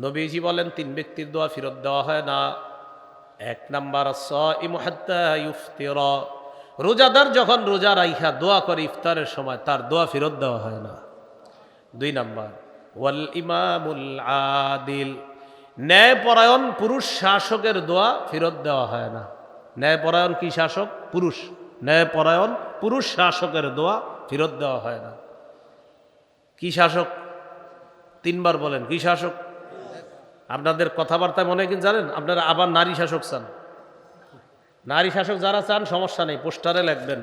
নবীজি বলেন তিন ব্যক্তির দোয়া ফেরত দেওয়া হয় না। এক নাম্বার আস-সাইমু হাত্তা ইফতিরা, রোজাদার যখন রোজা রাইখা দোয়া করে ইফতারের সময় তার দোয়া ফেরত দেওয়া হয় না। দুই নাম্বার ওয়াল ইমামুল আদিল, ন্যায়পরায়ণ পুরুষ শাসকের দোয়া ফেরত দেওয়া হয় না। ন্যায়পরায়ণ কি শাসক? পুরুষ। ন্যায়পরায়ণ পুরুষ শাসকের দোয়া ফেরত দেওয়া হয় না। কি শাসক? তিনবার বলেন, কি শাসক? আপনাদের কথাবার্তায় মনে কিন্তু জানেন আপনারা আবার নারী শাসক চান। নারী শাসক যারা চান সমস্যা নেই, পোস্টারে লিখবেন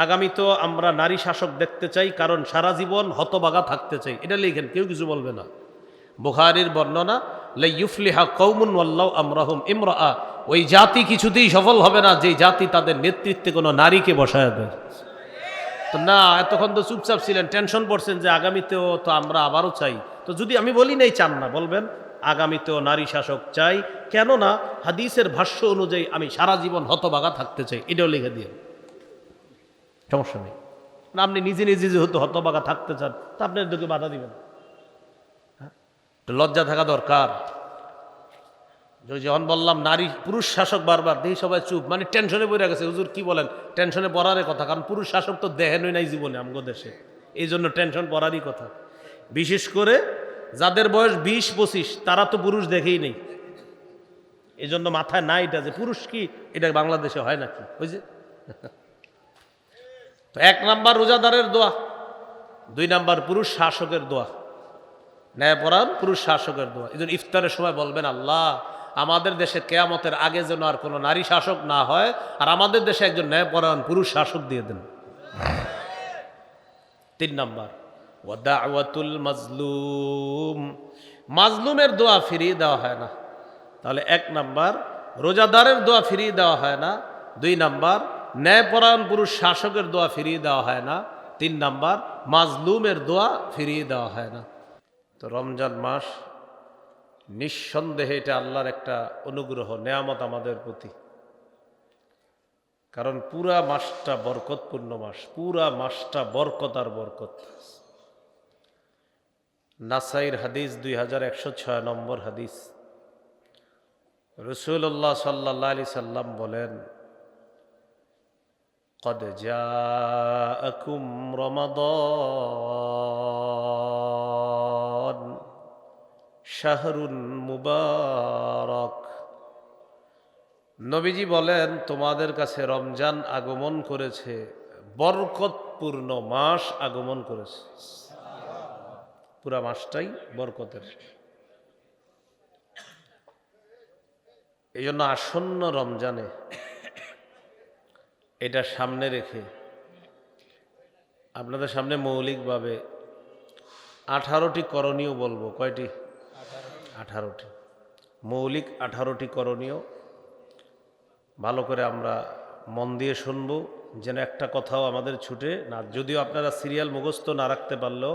আগামী তো আমরা নারী শাসক দেখতে চাই, কারণ সারা জীবন হতবাগা থাকতে চাই, এটা লিখেন, কেউ কিছু বলবে না। বুখারীর বর্ণনা, লা ইউফলিহা কওমুন ওয়াল্লাহু আমরাহুম ইমরাআ, ওই জাতি কিছুতেই সফল হবে না যে জাতি তাদের নেতৃত্বে কোনো নারীকে বসায় দেয়। তো না, এতক্ষণ তো চুপচাপ ছিলেন, টেনশন পড়ছেন যে আগামীতেও তো আমরা আবারও চাই। তো যদি আমি বলি নেই চান না, বলবেন আগামীতেও নারী শাসক চাই, কেননা হাদিসের ভাষ্য অনুযায়ী আমি সারা জীবন হতবাগা থাকতে চাই, এটাও লিখে দিয়ে, সমস্যা নেই। না, আপনি নিজে নিজে যেহেতু হতবাগা থাকতে চান তা আপনি এদিকে বাধা দিবেন। হ্যাঁ, লজ্জা থাকা দরকার। যখন বললাম নারী পুরুষ শাসক বারবার দেখি সবাই চুপ, মানে টেনশনে পড়ে গেছে। হুজুর কি বলেন? টেনশনে পড়ারই কথা, কারণ পুরুষ শাসক তো দেখেনই নাই জীবনে আমগো দেশে, এই জন্য টেনশন পড়ারই কথা। বিশেষ করে যাদের বয়স 20-25 তারা তো পুরুষ দেখেই নেই, এই জন্য মাথায় না এটা যে পুরুষ কি, এটা বাংলাদেশে হয় নাকি, ওই যে। তো এক নাম্বার রোজাদারের দোয়া, দুই নাম্বার পুরুষ শাসকের দোয়া, ন্যায়পরায়ণ পুরুষ শাসকের দোয়া। এই জন্য ইফতারের সময় বলবেন, আল্লাহ আমাদের দেশে কেয়ামতের আগে যেন আর কোনো নারী শাসক না হয়, আর আমাদের দেশে একজন ন্যায়পরায়ণ পুরুষ শাসক দিয়ে দেন। তিন নাম্বার ওয়াদাওয়াতুল মাজলুম, মাজলুমের দোয়া ফিরিয়ে দেওয়া হয় না। তাহলে এক নাম্বার রোজাদারের দোয়া ফিরিয়ে দেওয়া হয় না, দুই নাম্বার ন্যায়পরায়ণ পুরুষ শাসকের দোয়া ফিরিয়ে দেওয়া হয় না, তিন নাম্বার মাজলুমের দোয়া ফিরিয়ে দেওয়া হয় না। তো রমজান মাস নিঃসন্দেহে এটা আল্লাহর একটা অনুগ্রহ, নেয়ামত আমাদের প্রতি। কারণ পুরা মাসটা বরকতপূর্ণ মাস, পুরা মাসটা বরকত আর বরকত। নাসাইর হাদিস 2106 নম্বর হাদিস, রাসূলুল্লাহ সাল্লাল্লাহু আলাইহি সাল্লাম বলেন, قد جاءكم رمضان شهر মুবারক। নবীজি বলেন তোমাদের কাছে রমজান আগমন করেছে, বরকতপূর্ণ মাস আগমন করেছে, পুরা মাসটাই বরকতের। এই জন্য আসন্ন রমজানে এটা সামনে রেখে আপনাদের সামনে মৌলিকভাবে 18টি করণীয় বলবো। কয়টি? 18টি মৌলিক, 18টি করণীয়। ভালো করে আমরা মন দিয়ে শুনবো, যেন একটা কথাও আমাদের ছুটে না। যদিও আপনারা সিরিয়াল মুখস্থ না রাখতে পারলেও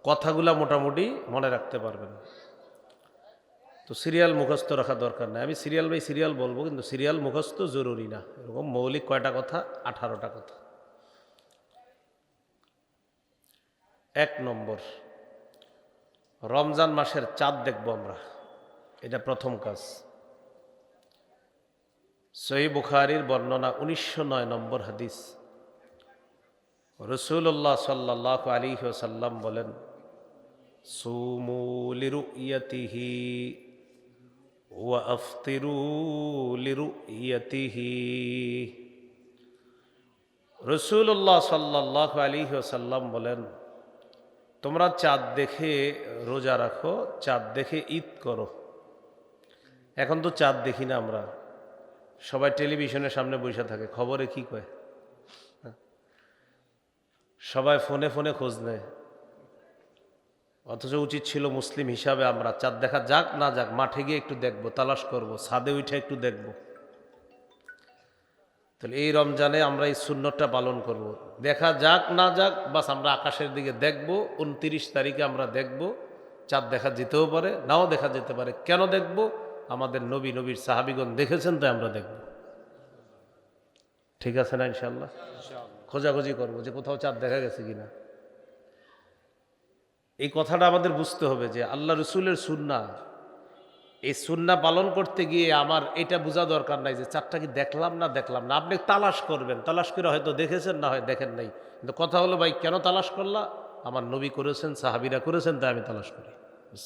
কথাগুলা মোটামুটি মনে রাখতে পারবেন। তো সিরিয়াল মুখস্থ রাখা দরকার নাই, আমি সিরিয়াল বাই সিরিয়াল বলবো, কিন্তু সিরিয়াল মুখস্থ জরুরি না। এরকম মৌলিক কয়টা কথা? 18টা কথা। এক নম্বর, রমজান মাসের চাঁদ দেখব আমরা, এটা প্রথম কাজ। সহিহ বুখারীর বর্ণনা 1909 নম্বর হাদিস, রাসূলুল্লাহ সাল্লাল্লাহু আলাইহি ওয়াসাল্লাম বলেন, সুমু লিরুইয়াতিহি ওয়া আফতিরু লিরুইয়াতিহি। রাসূলুল্লাহ সাল্লাল্লাহু আলাইহি ওয়াসাল্লাম বলেন, তোমরা চাঁদ দেখে রোজা রাখো, চাঁদ দেখে ঈদ করো। এখন তো চাঁদ দেখি না আমরা, সবাই টেলিভিশনের সামনে বসে থাকে, খবরে কি কয়, সবাই ফোনে ফোনে খোঁজ নেয়। অথচ উচিত ছিল মুসলিম হিসাবে আমরা চাঁদ দেখা যাক না যাক মাঠে গিয়ে একটু দেখবো, তালাশ করব, ছাদে উঠে একটু দেখব। তাহলে এই রমজানে আমরা এই সুন্নতটা পালন করব, দেখা যাক না যাক বাস আমরা আকাশের দিকে দেখব। 29 তারিখে আমরা দেখব, চাঁদ দেখা যেতেও পারে নাও দেখা যেতে পারে। কেন দেখব? আমাদের নবী, নবীর সাহাবীগণ দেখেছেন, তাই আমরা দেখব। ঠিক আছে না? ইনশাআল্লাহ খোঁজাখুঁজি করবো যে কোথাও চাঁদ দেখা গেছে কিনা। এই কথাটা আমাদের বুঝতে হবে যে আল্লাহ রসুলের সুন্নাহ, এই সুন্নাহ পালন করতে গিয়ে আমার এটা বোঝা দরকার নাই যে চারটা কি দেখলাম না দেখলাম না। আপনি তালাশ করবেন, তালাশ করে হয়তো দেখেছেন, না হয় দেখেন নাই, কিন্তু কথা হলো ভাই কেন তালাশ করলা? আমার নবী করেছেন, সাহাবীরা করেছেন, তাই আমি তালাশ করি, ব্যাস,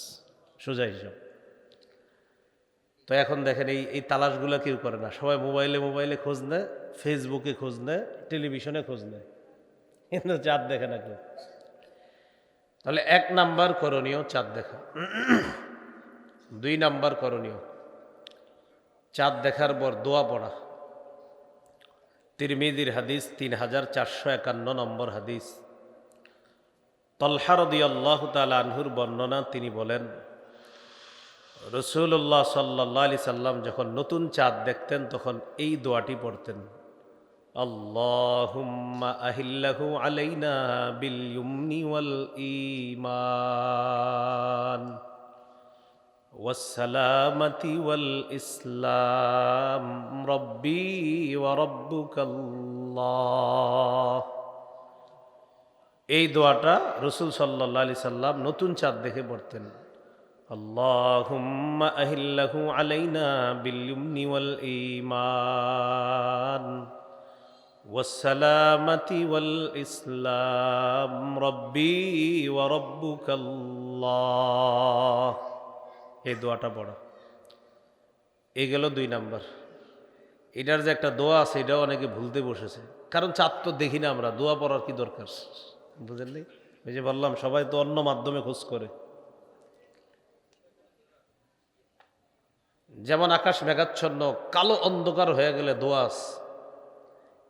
সোজা হিসাব। তো এখন দেখেন এই তালাশগুলো কেউ করে না, সবাই মোবাইলে মোবাইলে খোঁজ নেয়, ফেসবুকে খোঁজ নেয়, টেলিভিশনে খোঁজ নেয়, কিন্তু চাঁদ দেখে না কেউ। তাহলে 1 নাম্বার করণীয় চাঁদ দেখা। 2 নাম্বার করণীয় চাঁদ দেখার পর দোয়া পড়া। তিরমিজির হাদিস 3451 নম্বর হাদিস। তলহা রাদিয়াল্লাহু তাআলা আনহুর বর্ণনা, তিনি বলেন রাসূলুল্লাহ সাল্লাল্লাহু আলাইহি সাল্লাম যখন নতুন চাঁদ দেখতেন তখন এই দোয়াটি পড়তেন, আল্লাহুম্মা আহিল্লাহু আলাইনা বিল ইয়ুমনি ওয়াল ঈমান ওয়াসসালামাতি ওয়াল ইসলাম রব্বি ওয়া রব্বুকাল্লাহ। এই দোয়াটা রাসূল সাল্লাল্লাহু আলাইহি সাল্লাম নতুন চাঁদ দেখে পড়তেন, আল্লাহুম্মা আহিল্লাহু আলাইনা বিল ইয়ুমনি ওয়াল ঈমান ওয়াসসালামাতি ওয়াল ইসলাম রব্বি ওয়া রব্বুকাল্লাহ। এই দোয়াটা পড়া। এই গেল 2 নাম্বার। এটার যে একটা দোয়া আছে এটাও অনেকে ভুলতে বসেছে, কারণ চাঁদ তো দেখি না আমরা, দোয়া পড়ার কি দরকার, বুঝলেন? ওই যে বললাম সবাই তো অন্য মাধ্যমে খোঁজ করে। যেমন আকাশ মেঘাচ্ছন্ন, কালো অন্ধকার হয়ে গেলে দোয়া আছে।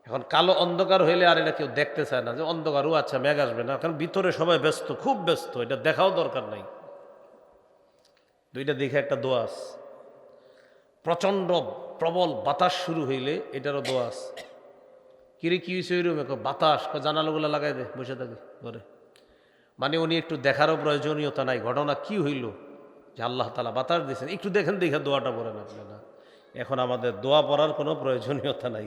এখন কালো অন্ধকার হইলে আর এটা কেউ দেখতে চায় না যে অন্ধকার, ও আচ্ছা মেঘ আসবে না, কারণ ভিতরে সবাই ব্যস্ত, খুব ব্যস্ত, এটা দেখাও দরকার নাই। 2টা দেখে একটা দোয়া আছে। প্রচণ্ড প্রবল বাতাস শুরু হইলে এটারও দোয়া আছে। কিরে কি হয়েছে? ওই রুমে বাতাস, জানালাগুলো লাগাই দে, বসে থাকি ঘরে। মানে উনি একটু দেখারও প্রয়োজনীয়তা নাই, ঘটনা কি হইল যে আল্লাহ তাআলা বাতাস দিয়েছেন, একটু দেখেন, দেখে দোয়াটা পড়েন আপনি। না, এখন আমাদের দোয়া পড়ার কোনো প্রয়োজনীয়তা নাই,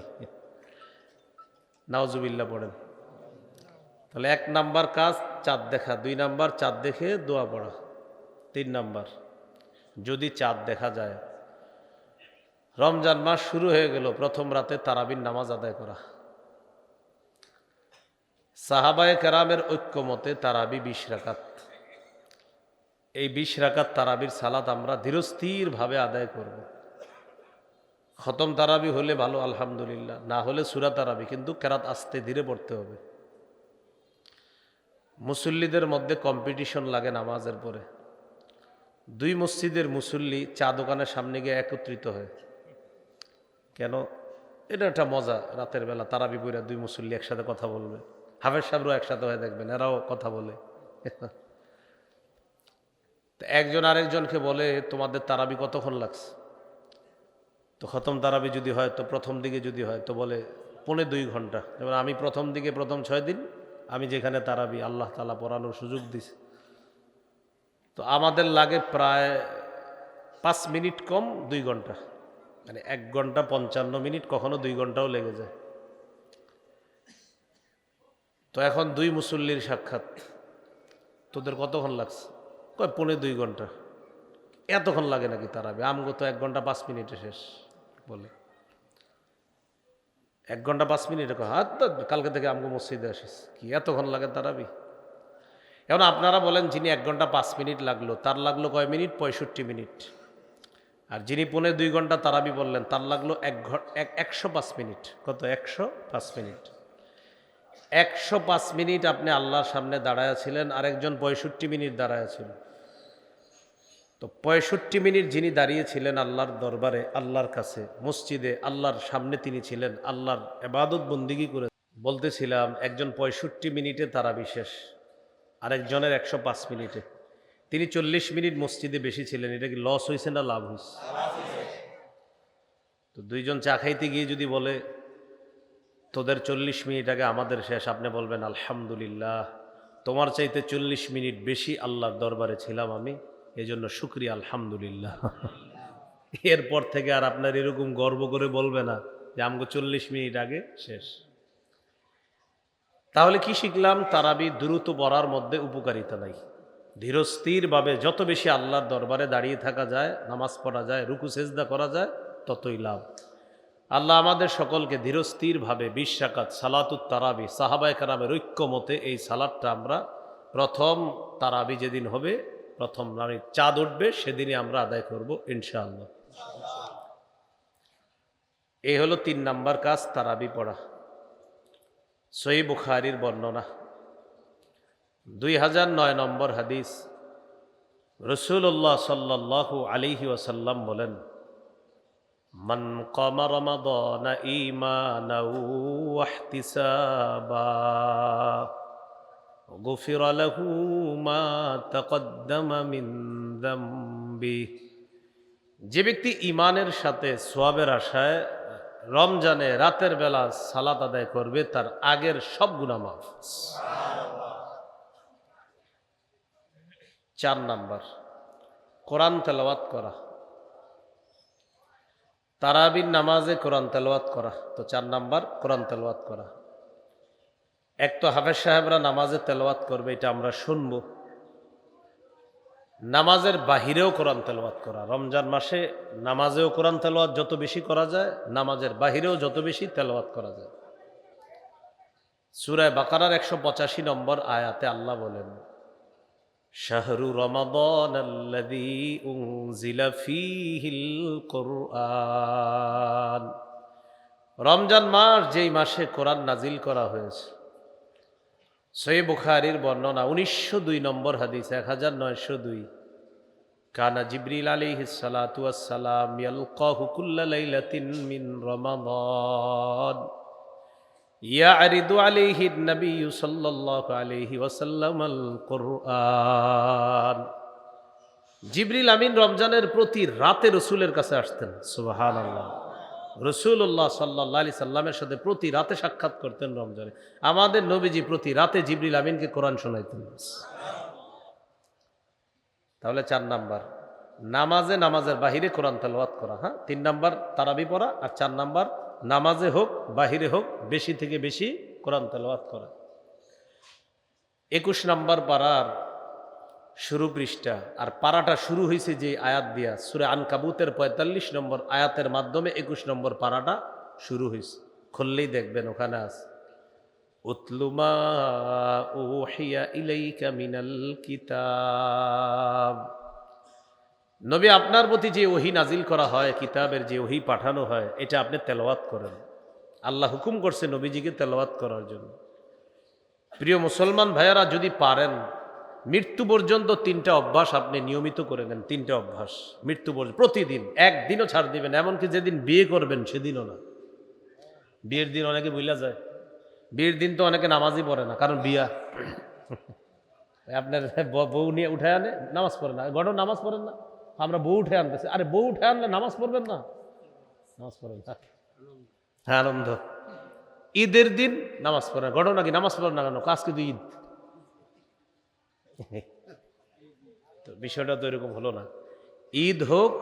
নাউজুবিল্লাহ পড়েন। তাহলে 1 নাম্বার কাজ চাঁদ দেখা, 2 নাম্বার চাঁদ দেখে দোয়া পড়া, 3 নাম্বার যদি চাঁদ দেখা যায়, রমজান মাস শুরু হয়ে গেল, প্রথম রাতে তারাবির নামাজ আদায় করা। সাহাবায়ে কেরামের ঐক্যমতে তারাবি 20 রাকাত। এই 20 রাকাত তারাবির সালাত আমরা ধীরস্থিরভাবে আদায় করব। খতম তারাবি হলে ভালো, আলহামদুলিল্লাহ, না হলে সূরা তারাবি, কিন্তু কেরাত আস্তে ধীরে পড়তে হবে। মুসল্লিদের মধ্যে কম্পিটিশন লাগে নামাজের পরে। 2 মসজিদের মুসল্লি চা দোকানের সামনে গিয়ে একত্রিত হয়। কেন? এটা একটা মজা, রাতের বেলা তারাবি পড়া 2 মুসল্লি একসাথে কথা বলবে। হাফেজ সাহেবরাও একসাথে হয়ে দেখবেন, এরাও কথা বলে। একজন আরেকজনকে বলে, তোমাদের তারাবি কতক্ষণ লাগছে? তো খতম তারাবি যদি হয়, তো প্রথম দিকে যদি হয় তো বলে 1.25 ঘন্টা। যেমন আমি প্রথম দিকে প্রথম 6 দিন আমি যেখানে তারাবি আল্লাহ তাআলা পড়ানোর সুযোগ দিছে, তো আমাদের লাগে প্রায় 5 মিনিট কম 2 ঘন্টা, মানে 1 ঘন্টা 55 মিনিট, কখনো 2 ঘন্টাও লেগে যায়। তো এখন 2 মুসল্লির সাক্ষাৎ, তোদের কতক্ষণ লাগছে? কয় 1.25 ঘন্টা। এতক্ষণ লাগে নাকি তারাবি? আমগো তো 1 ঘন্টা 5 মিনিটে শেষ বলে। 1 ঘন্টা 5 মিনিটে হাত, কালকে থেকে আমগো মসজিদে আসিস, কি এতক্ষণ লাগে তারাবি? এখন আপনারা বলেন, যিনি 1 ঘন্টা 5 মিনিট লাগলো, তার লাগলো কয় মিনিট? 65 মিনিট। আর যিনি 1.25 ঘন্টা তারাবি বললেন, তার লাগলো 105 মিনিট। কত? 105 মিনিট। 105 মিনিট আপনি আল্লাহর সামনে দাঁড়ায় ছিলেন, আরেকজন 65 মিনিট দাঁড়ায় ছিল। তো 65 মিনিট যিনি দাঁড়িয়েছিলেন আল্লাহর দরবারে, আল্লাহর কাছে, মসজিদে আল্লাহর সামনে তিনি ছিলেন, আল্লাহর ইবাদত বন্দিগি করে। বলতেছিলাম একজন 65 মিনিটে তারাবি শেষ, আরেকজনের 105 মিনিটে। তিনি 40 মিনিট মসজিদে বেশি ছিলেন। এটা কি লস হয়েছে না লাভ হয়েছে? তো 2 জন চা খাইতে গিয়ে যদি বলে তোদের 40 মিনিট আগে আমাদের শেষ, আপনি বলবেন আলহামদুলিল্লাহ, তোমার চাইতে 40 মিনিট বেশি আল্লাহর দরবারে ছিলাম আমি, এই জন্য শুকরিয়া, আলহামদুলিল্লাহ। এরপর থেকে আর আপনার এরকম গর্ব করে বলবে না যে আমগো 40 মিনিট আগে শেষ। তাহলে কি শিখলাম? তারাবি দ্রুত পড়ার মধ্যে উপকারিতা নাই, ধীরস্থিরভাবে যত বেশি আল্লাহর দরবারে দাঁড়িয়ে থাকা যায়, নামাজ পড়া যায়, রুকু সেজদা করা যায়, ততই লাভ। আল্লাহ আমাদের সকলকে ধীরস্থিরভাবে 20 রাকাত সালাতুত তারাবি সাহাবায়ে কেরামের ঐক্যমতে এই সালাতটা আমরা প্রথম তারাবি যেদিন হবে, প্রথম চাঁদ উঠবে সেদিনই আমরা আদায় করব ইনশাআল্লাহ। এই হলো 3 নাম্বার কাজ, তারাবি পড়া। সহিহ বুখারীর বর্ণনা 2009 নম্বর হাদিস, রাসূলুল্লাহ সাল্লাল্লাহু আলাইহি ওয়াসাল্লাম বলেন, মান কামা রমাদানা ঈমানাও ওয়া ইহতিসাবা গুফিরা লাহু মা তাকদ্দামা মিন যামবি। যে ব্যক্তি ঈমানের সাথে সওয়াবের আশায় রমজানে রাতের বেলা সালাত আদায় করবে, তার আগের সব গুনাহ মাফ। 4 নাম্বার কোরআন তেলাওয়াত করা। তারাবির নামাজে কোরআন তেলাওয়াত করা, তো 4 নাম্বার কোরআন তেলাওয়াত করা। এক তো হাফেজ সাহেবরা নামাজে তেলাওয়াত করবে, এটা আমরা শুনব। নামাজের বাহিরেও কোরআন তেলাওয়াত করা, রমজান মাসে নামাজেও কোরআন তেলাওয়াত যত বেশি করা যায়, নামাজের বাহিরেও যত বেশি তেলাওয়াত করা যায়। সূরা বাকারার 185 নম্বর আয়াতে আল্লাহ বলেন, শাহরু রমাদানাল্লাযী উনজিলা ফীহিল কুরআন। রমজান মাস যেই মাসে কোরআন নাজিল করা হয়েছে। সহিহ বুখারীর বর্ণনা 1902 নম্বর হাদিস 1902, কানা জিবরিল আলাইহিস সালাতু ওয়াস সালাম ইয়ালকাহু কুল্লা লাইলাতিন মিন রমাদান ইয়ারিদু আলাইহি নবী সাল্লাল্লাহু আলাইহি ওয়াসাল্লাম আল কুরআন। জিবরিল আমিন রমজানের প্রতি রাতে রসুলের কাছে আসতেন। সুবহানাল্লাহ। রসুল্লাহ সাল্লাল্লাহু আলাইহি সাল্লামের সাথে প্রতি রাতে সাক্ষাৎ করতেন রমজানে। আমাদের নবীজি প্রতি রাতে জিবরিল আমিনকে কোরআন শোনাইতেন। তাহলে 4 নাম্বার নামাজে, নামাজের বাহিরে কোরআন তেলাওয়াত করা। হ্যাঁ, 3 নাম্বার তারাবি পড়া, আর 4 নাম্বার নামাজে হোক বাহিরে হোক বেশি থেকে বেশি কোরআন তেলাওয়াত করা। 21 নাম্বার পারার শুরু পৃষ্ঠা, আর পারাটা শুরু হয়েছে যে আয়াত দিয়া, সূরা আনকাবুতের 45 নম্বর আয়াতের মাধ্যমে 21 নম্বর পারাটা শুরু হয়েছে। খুললেই দেখবেন ওখানে আছে, উতলু মা উহিয়া ইলাইকা মিনাল কিতাব। নবী আপনার প্রতি যে ওহী নাজিল করা হয়, কিতাবের যে ওহী পাঠানো হয়, এটা আপনি তেলাওয়াত করেন। আল্লাহ হুকুম করছে নবীজিকে তেলাওয়াত করার জন্য। প্রিয় মুসলমান ভাইয়ারা, যদি পারেন মৃত্যু পর্যন্ত 3টা অভ্যাস আপনি নিয়মিত করে নেন। 3টা অভ্যাস মৃত্যু পর্যন্ত, প্রতিদিন, একদিনও ছাড় দিবেন। এমনকি যেদিন বিয়ে করবেন সেদিনও না। বিয়ের দিন অনেকে ভুলা যায়। বিয়ের দিন তো অনেকে নামাজই পড়ে না, কারণ বিয়া। আপনার বউ নিয়ে উঠে আনে, নামাজ পড়ে না। গড় নামাজ পড়েন না, আমরা বউ উঠে আনতেছি। আরে বউ উঠে আনলে নামাজ পড়বেন না? নামাজ পড়েন না। হ্যাঁ, আনন্দ। ঈদের দিন নামাজ পড়ে, গড় নাকি নামাজ পড়েন না কেন? আজকে তো ঈদ। তো বিষয়টা তো এরকম হলো না। ঈদ হোক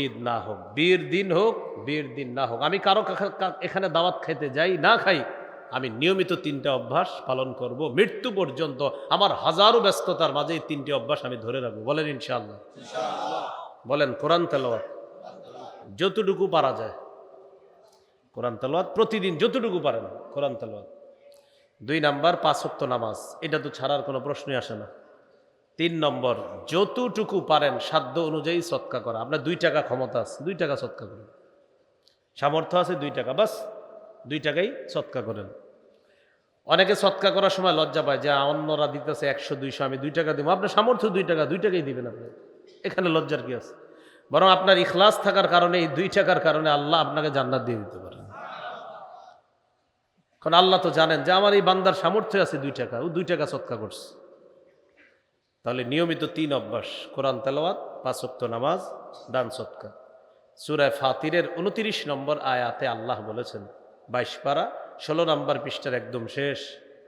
ঈদ না হোক, বিয়ের দিন হোক বিয়ের দিন না হোক, আমি কারো এখানে দাওয়াত খাইতে যাই না খাই, আমি নিয়মিত 3টা অভ্যাস পালন করব মৃত্যু পর্যন্ত। আমার হাজারো ব্যস্ততার মাঝে এই 3টি অভ্যাস আমি ধরে রাখবো। বলেন ইনশাআল্লাহ। বলেন কোরআন তেলাওয়াত যতটুকু পারা যায়, কোরআন তেলাওয়াত প্রতিদিন যতটুকু পারেন কোরআন তেলাওয়াত। 2 নাম্বার 5 ওয়াক্ত নামাজ, এটা তো ছাড়ার কোনো প্রশ্নই আসে না। 3 নম্বর যতটুকু পারেন সাধ্য অনুযায়ী সদকা করা। আপনার 2 টাকা ক্ষমতা আছে, 2 টাকা সদকা করেন। সামর্থ্য আছে 2 টাকা, বাস 2 টাকাই সদকা করেন। অনেকে সদকা করার সময় লজ্জা পায় যে অন্যরা দিতেছে 100 200, আমি 2 টাকা দিব। আপনার সামর্থ্য 2 টাকা, 2 টাকাই দিবেন আপনি। এখানে লজ্জার কি আছে? বরং আপনার ইখলাস থাকার কারণে এই 2 টাকার কারণে আল্লাহ আপনাকে জান্নাত দিয়ে দিতে পারেন। কারণ আল্লাহ তো জানেন যে আমার এই বান্দার সামর্থ্য আছে 2 টাকা, ও 2 টাকা সদকা করছে। তাহলে নিয়মিত 3 অভ্যাস, কোরআন তেলাওয়াত, 5 ওয়াক্ত নামাজ, দান সদকা। সূরা ফাতিরের 29 নম্বর আয়াতে আল্লাহ বলেছেন, 22 পারা 16 নম্বর পৃষ্ঠার একদম শেষ,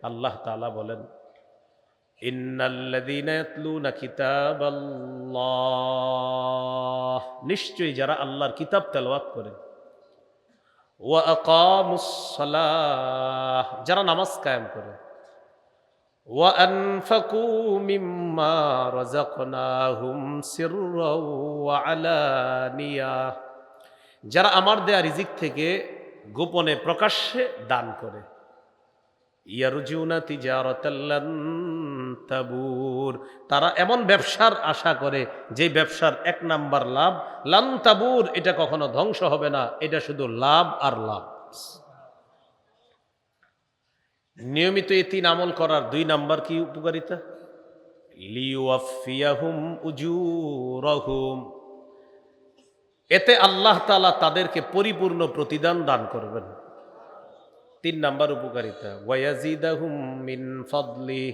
আল্লাহ তাআলা বলেন, ইন্নাল্লাযীনা ইয়াতলুনা কিতাবাল্লাহ, নিশ্চয়ই যারা আল্লাহর কিতাব তেলাওয়াত করে, ওয়া আকামুস সালাহ, যারা নামাজ কায়েম করে, وأنفقوا مما رزقناهم سرا وعلانية, যারা আমার দেয়া রিজিক থেকে গোপনে প্রকাশ্যে দান করে। ইয়ারজুনা তিজারাতাল লান তাবুর, তারা এমন ব্যবসার আশা করে যে ব্যবসার এক নাম্বার লাভ লান তাবুর, এটা কখনো ধ্বংস হবে না, এটা শুধু লাভ আর লাভ। নিয়মিত এই তিন আমল করার দুই নাম্বার কি উপকারিতা? লিওয়াফিয়াহুম উজুরহুম, এতে আল্লাহ তাআলা তাদেরকে পরিপূর্ণ প্রতিদান দান করবেন। তিন নাম্বার উপকারিতা, ওয়ায়াজিদাহুম মিন ফাদলি,